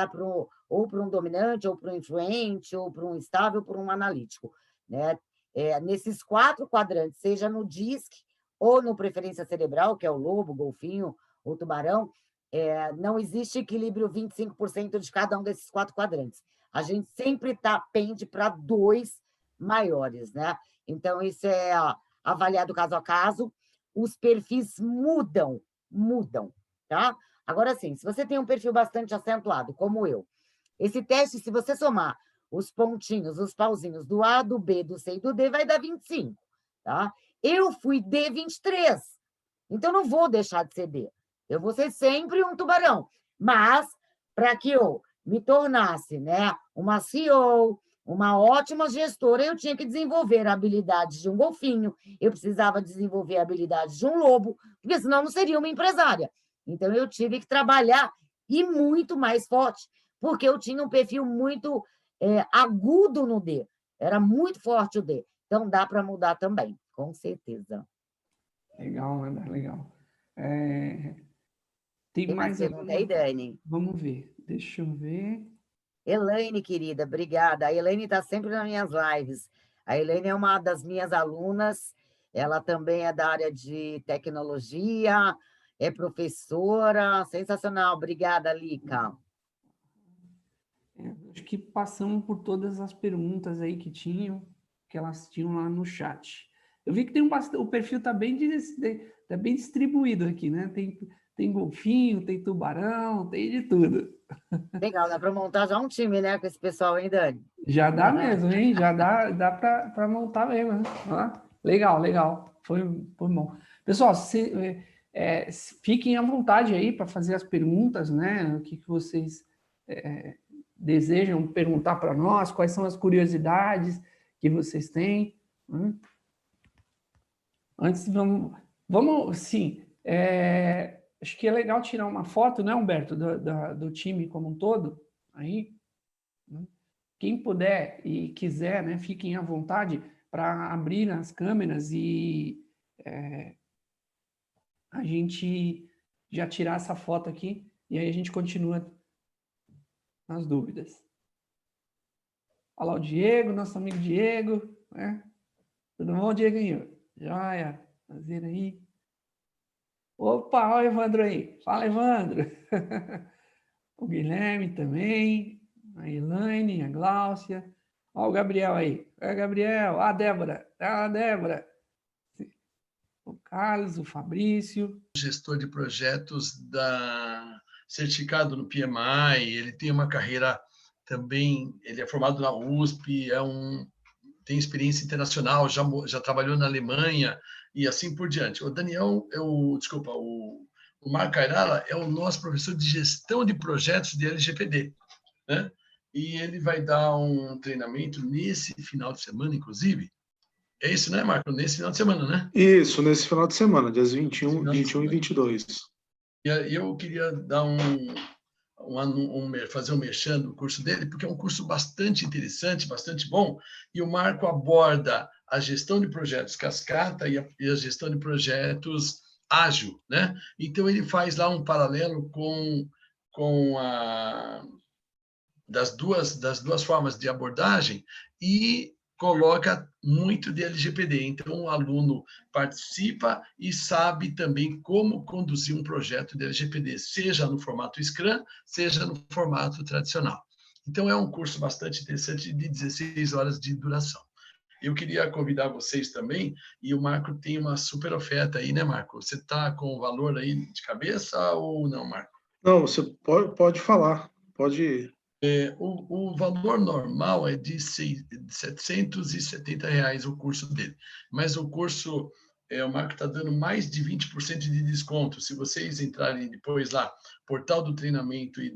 Ou para um dominante, ou para um influente, ou para um estável, ou para um analítico, né? Nesses 4 quadrantes, seja no DISC ou no preferência cerebral, que é o lobo, o golfinho, o tubarão, não existe equilíbrio 25% de cada um desses 4 quadrantes. A gente sempre pende para 2 maiores, né? Então, isso é avaliado caso a caso. Os perfis mudam, tá? Agora, sim, se você tem um perfil bastante acentuado, como eu, esse teste, se você somar os pontinhos, os pauzinhos do A, do B, do C e do D, vai dar 25, tá? Eu fui D23, então não vou deixar de ser D. Eu vou ser sempre um tubarão, mas para que eu me tornasse, né, uma CEO, uma ótima gestora, eu tinha que desenvolver habilidades de um golfinho, eu precisava desenvolver habilidades de um lobo, porque senão não seria uma empresária. Então, eu tive que trabalhar e muito mais forte, porque eu tinha um perfil muito agudo no D, era muito forte o D. Então, dá para mudar também, com certeza. Legal, Ana, legal. Tem Tem mais mais pergunta alguma? aí, Dani? Vamos ver. Deixa eu ver. Elaine, querida, obrigada. A Elaine está sempre nas minhas lives. A Elaine é uma das minhas alunas, ela também é da área de tecnologia, é professora, sensacional. Obrigada, Lica. Acho que passamos por todas as perguntas aí que elas tinham lá no chat. Eu vi que tem o perfil está tá bem distribuído aqui, né? Tem golfinho, tem tubarão, tem de tudo. Legal, dá para montar já um time, né, com esse pessoal, hein, Dani? Já dá mesmo, hein? Já dá para montar mesmo, né? Legal, legal. Foi bom. Pessoal, fiquem à vontade aí para fazer as perguntas, né? O que vocês desejam perguntar para nós, quais são as curiosidades que vocês têm. Né? Antes, vamos sim, acho que é legal tirar uma foto, né, Humberto, do time como um todo, aí, né? Quem puder e quiser, né, fiquem à vontade para abrir as câmeras e a gente já tirar essa foto aqui, e aí a gente continua nas dúvidas. Olha lá o Diego, nosso amigo Diego, né? Tudo bom, Dieguinho? Joia, prazer aí. Opa, olha o Evandro aí. Fala, Evandro. O Guilherme também, a Elaine, a Gláucia. Olha o Gabriel aí. É, Gabriel. A Débora. A Débora. O Carlos, o Fabrício. Gestor de projetos certificado no PMI, ele tem uma carreira também, ele é formado na USP, tem experiência internacional, já trabalhou na Alemanha e assim por diante. O Daniel, o Marco Airala é o nosso professor de gestão de projetos de LGPD, né? E ele vai dar um treinamento nesse final de semana, inclusive. É isso, né, Marco? Nesse final de semana, né? Isso, nesse final de semana, dias 21 e 22. E eu queria dar fazer um merchan do curso dele, porque é um curso bastante interessante, bastante bom, e o Marco aborda a gestão de projetos cascata e a gestão de projetos ágil, né? Então, ele faz lá um paralelo das duas formas de abordagem e coloca muito de LGPD. Então, o aluno participa e sabe também como conduzir um projeto de LGPD, seja no formato Scrum, seja no formato tradicional. Então, é um curso bastante interessante de 16 horas de duração. Eu queria convidar vocês também, e o Marco tem uma super oferta aí, né, Marco? Você está com o valor aí de cabeça ou não, Marco? Não, você pode falar, pode... O valor normal é de R$770 o curso dele, mas o curso, o Marco está dando mais de 20% de desconto. Se vocês entrarem depois lá, portal do treinamento, e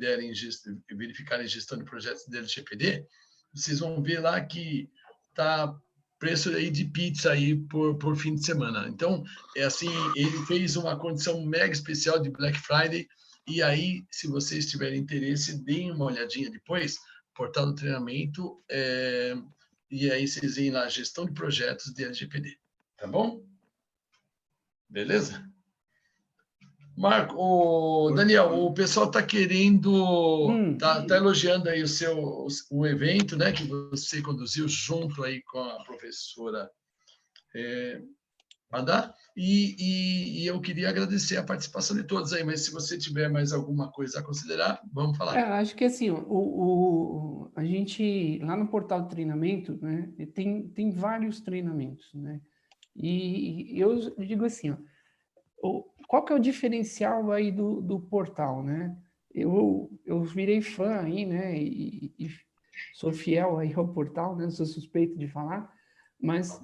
verificarem gestão de projetos da LGPD, vocês vão ver lá que está preço aí de pizza aí por fim de semana. Então, assim, ele fez uma condição mega especial de Black Friday. E aí, se vocês tiverem interesse, deem uma olhadinha depois, portal do treinamento, e aí vocês veem lá, gestão de projetos de LGPD, tá bom? Beleza? Marco, Daniel, o pessoal está querendo, tá elogiando aí o evento, né, que você conduziu junto aí com a professora Madá, e eu queria agradecer a participação de todos aí, mas se você tiver mais alguma coisa a considerar, vamos falar. Acho que assim, a gente, lá no portal de treinamento, né, tem vários treinamentos, né? E eu digo assim, qual que é o diferencial aí do portal, né? Eu virei fã aí, né, e sou fiel aí ao portal, né, sou suspeito de falar, mas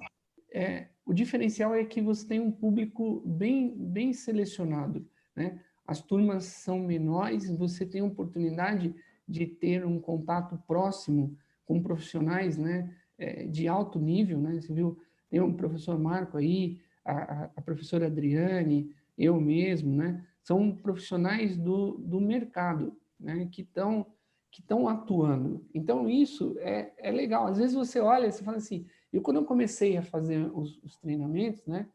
o diferencial é que você tem um público bem selecionado, né? As turmas são menores, você tem a oportunidade de ter um contato próximo com profissionais, né, de alto nível, né? Você viu, tem um professor Marco aí, a professora Adriane, eu mesmo, né? São profissionais do mercado, né, que estão atuando. Então, isso é legal. Às vezes você olha e fala assim, E quando eu comecei a fazer os treinamentos, né,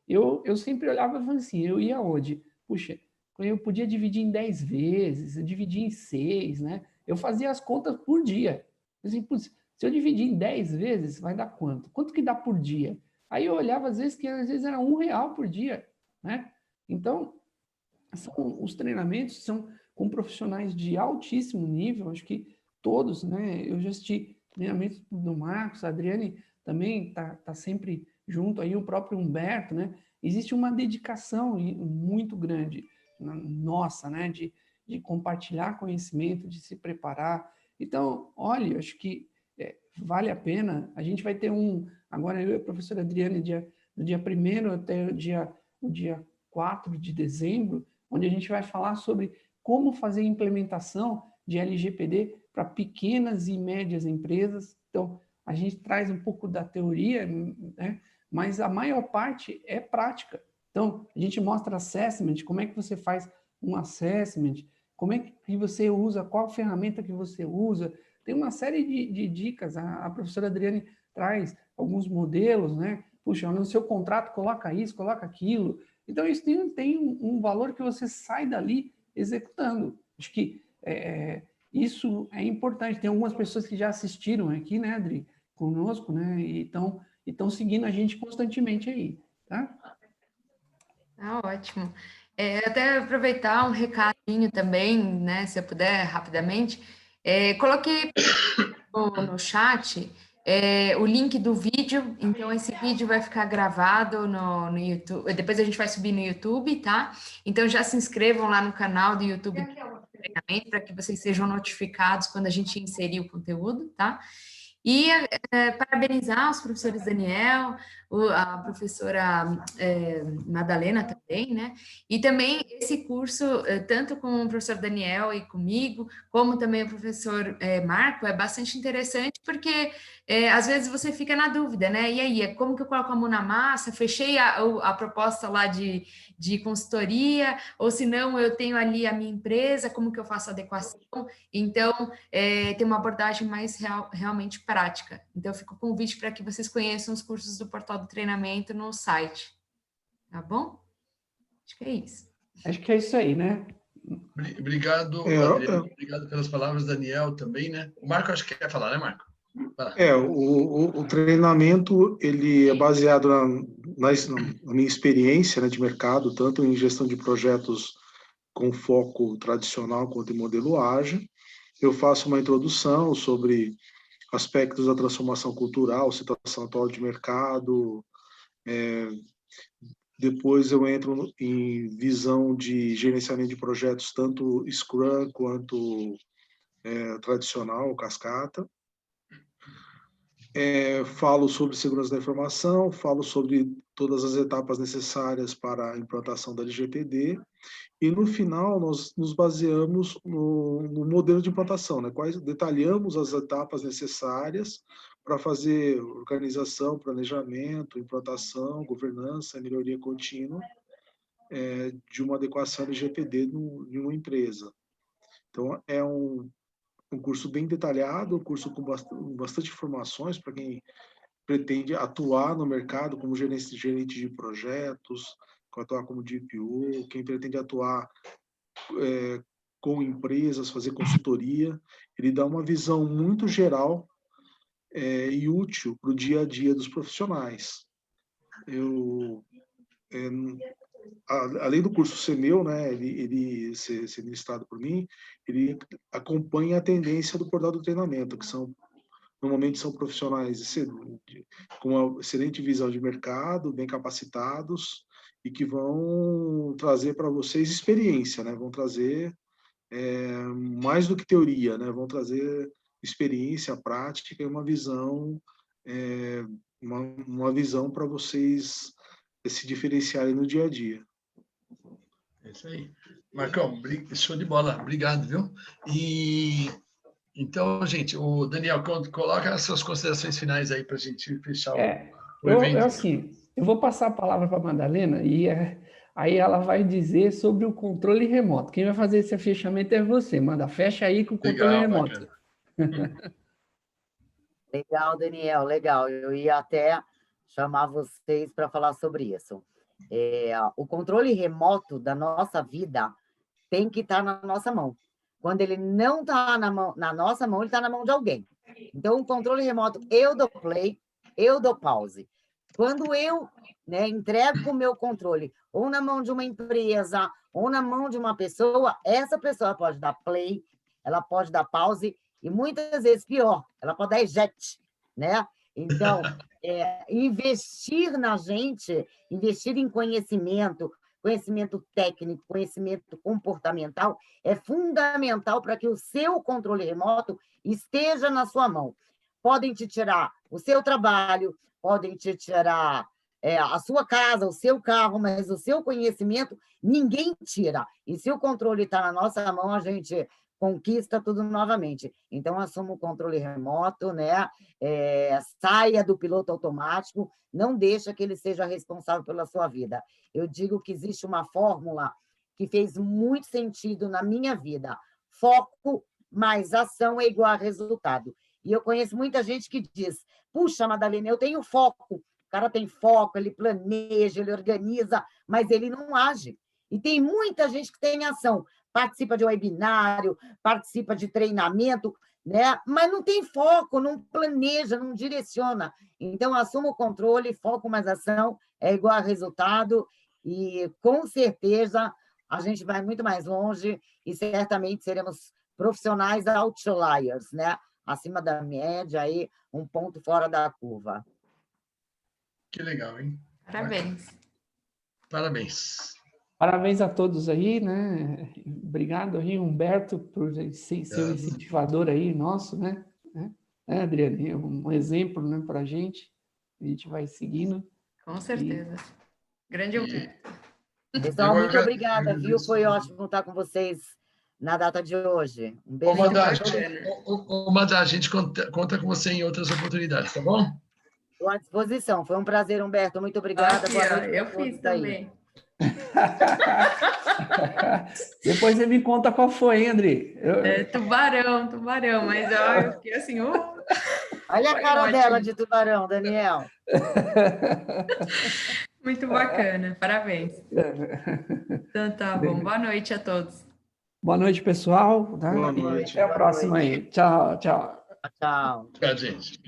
eu sempre olhava e falava assim, eu ia onde? Puxa, eu podia dividir em 10 vezes, eu dividia em 6, né? Eu fazia as contas por dia. Assim, putz, se eu dividir em 10 vezes, vai dar quanto? Quanto que dá por dia? Aí eu olhava, às vezes, que às vezes era R$ 1 por dia, né? Então, os treinamentos são com profissionais de altíssimo nível, acho que todos, né? Eu já assisti treinamentos do Marcos, a Adriane também tá sempre junto aí, o próprio Humberto, né? Existe uma dedicação muito grande nossa, né? De compartilhar conhecimento, de se preparar. Então, olha, acho que vale a pena. A gente vai ter agora eu e a professora Adriane, do dia 1º até o dia 4 de dezembro, onde a gente vai falar sobre como fazer a implementação de LGPD para pequenas e médias empresas. Então, a gente traz um pouco da teoria, né? Mas a maior parte é prática. Então, a gente mostra assessment, como é que você faz um assessment, como é que você usa, qual ferramenta que você usa. Tem uma série de dicas. A professora Adriane traz alguns modelos, né? Puxa, no seu contrato coloca isso, coloca aquilo. Então, isso tem um valor que você sai dali executando. Acho que isso é importante. Tem algumas pessoas que já assistiram aqui, né, Adri, conosco, né, e estão seguindo a gente constantemente aí, tá? Ah, ótimo. Até aproveitar um recadinho também, né, se eu puder, rapidamente. Coloquei no chat o link do vídeo, então esse vídeo vai ficar gravado no YouTube, depois a gente vai subir no YouTube, tá? Então já se inscrevam lá no canal do YouTube do treinamento para que vocês sejam notificados quando a gente inserir o conteúdo, tá? E parabenizar os professores Daniel, a professora Madalena também, né? E também esse curso, tanto com o professor Daniel e comigo, como também o professor Marco, é bastante interessante, porque às vezes você fica na dúvida, né? E aí, como que eu coloco a mão na massa? Fechei a proposta lá de consultoria, ou se não, eu tenho ali a minha empresa, como que eu faço a adequação? Então, tem uma abordagem mais realmente prática. Então, fica o convite para que vocês conheçam os cursos do Portal do Treinamento no site. Tá bom? Acho que é isso. Acho que é isso aí, né? Obrigado, Adriano. Obrigado pelas palavras, Daniel, também, né? O Marco, acho que quer falar, né, Marco? O treinamento, ele é baseado na minha experiência, né, de mercado, tanto em gestão de projetos com foco tradicional quanto em modelo ágil. Eu faço uma introdução sobre aspectos da transformação cultural, situação atual de mercado. Depois eu entro em visão de gerenciamento de projetos, tanto Scrum quanto tradicional, cascata. Falo sobre segurança da informação, falo sobre todas as etapas necessárias para a implantação da LGPD, e no final nós nos baseamos no modelo de implantação, né? Detalhamos as etapas necessárias para fazer organização, planejamento, implantação, governança, melhoria contínua de uma adequação LGPD em uma empresa. Então, é um curso bem detalhado, um curso com bastante informações para quem pretende atuar no mercado como gerente de projetos, atuar como DPO, quem pretende atuar com empresas, fazer consultoria. Ele dá uma visão muito geral e útil para o dia a dia dos profissionais. Além do curso ser meu, né, ele ser ministrado por mim, ele acompanha a tendência do Portal do Treinamento, que normalmente são profissionais com uma excelente visão de mercado, bem capacitados, e que vão trazer para vocês experiência, né? Vão trazer mais do que teoria, né? Vão trazer experiência, prática e uma visão para vocês se diferenciarem no dia a dia. É isso aí. Marcão, show de bola. Obrigado, viu? E então, gente, o Daniel, coloca as suas considerações finais aí para a gente fechar o evento. Eu vou passar a palavra para a Madalena e aí ela vai dizer sobre o controle remoto. Quem vai fazer esse fechamento é você, Manda. Fecha aí com o controle remoto. Legal, Daniel, legal. Eu ia até chamar vocês para falar sobre isso. O controle remoto da nossa vida tem que estar na nossa mão. Quando ele não está na nossa mão, ele está na mão de alguém. Então, o controle remoto, eu dou play, eu dou pause. Quando eu, né, entrego o meu controle ou na mão de uma empresa ou na mão de uma pessoa, essa pessoa pode dar play, ela pode dar pause e muitas vezes pior, ela pode dar eject, né? Então, investir na gente, investir em conhecimento técnico, conhecimento comportamental, é fundamental para que o seu controle remoto esteja na sua mão. Podem te tirar o seu trabalho, podem te tirar a sua casa, o seu carro, mas o seu conhecimento ninguém tira. E se o controle está na nossa mão, a gente conquista tudo novamente. Então, assuma o controle remoto, né? Saia do piloto automático, não deixa que ele seja responsável pela sua vida. Eu digo que existe uma fórmula que fez muito sentido na minha vida. Foco mais ação é igual a resultado. E eu conheço muita gente que diz, puxa, Madalena, eu tenho foco. O cara tem foco, ele planeja, ele organiza, mas ele não age. E tem muita gente que tem ação, participa de webinário, participa de treinamento, né? Mas não tem foco, não planeja, não direciona. Então, assuma o controle, foco mais ação, é igual a resultado, e com certeza a gente vai muito mais longe e certamente seremos profissionais outliers, né? Acima da média, aí, um ponto fora da curva. Que legal, hein? Parabéns. Parabéns. Parabéns a todos aí, né? Obrigado aí, Humberto, por ser o incentivador aí nosso, né? Adriane, um exemplo, né, para a gente vai seguindo. Com certeza. Grande Humberto. Pessoal, muito obrigada, viu? Foi ótimo estar com vocês na data de hoje. Um beijo. Madá, a gente conta com você em outras oportunidades, tá bom? Estou à disposição. Foi um prazer, Humberto. Muito obrigada. Boa noite. Eu fiz também. Depois você me conta qual foi, hein, André? Tubarão, mas eu fiquei assim... Olha a cara dela de tubarão, Daniel. Muito bacana, parabéns. Então tá bom, boa noite a todos. Boa noite, pessoal. Boa noite. Até a próxima aí. Tchau, tchau. Tchau. Tchau, gente.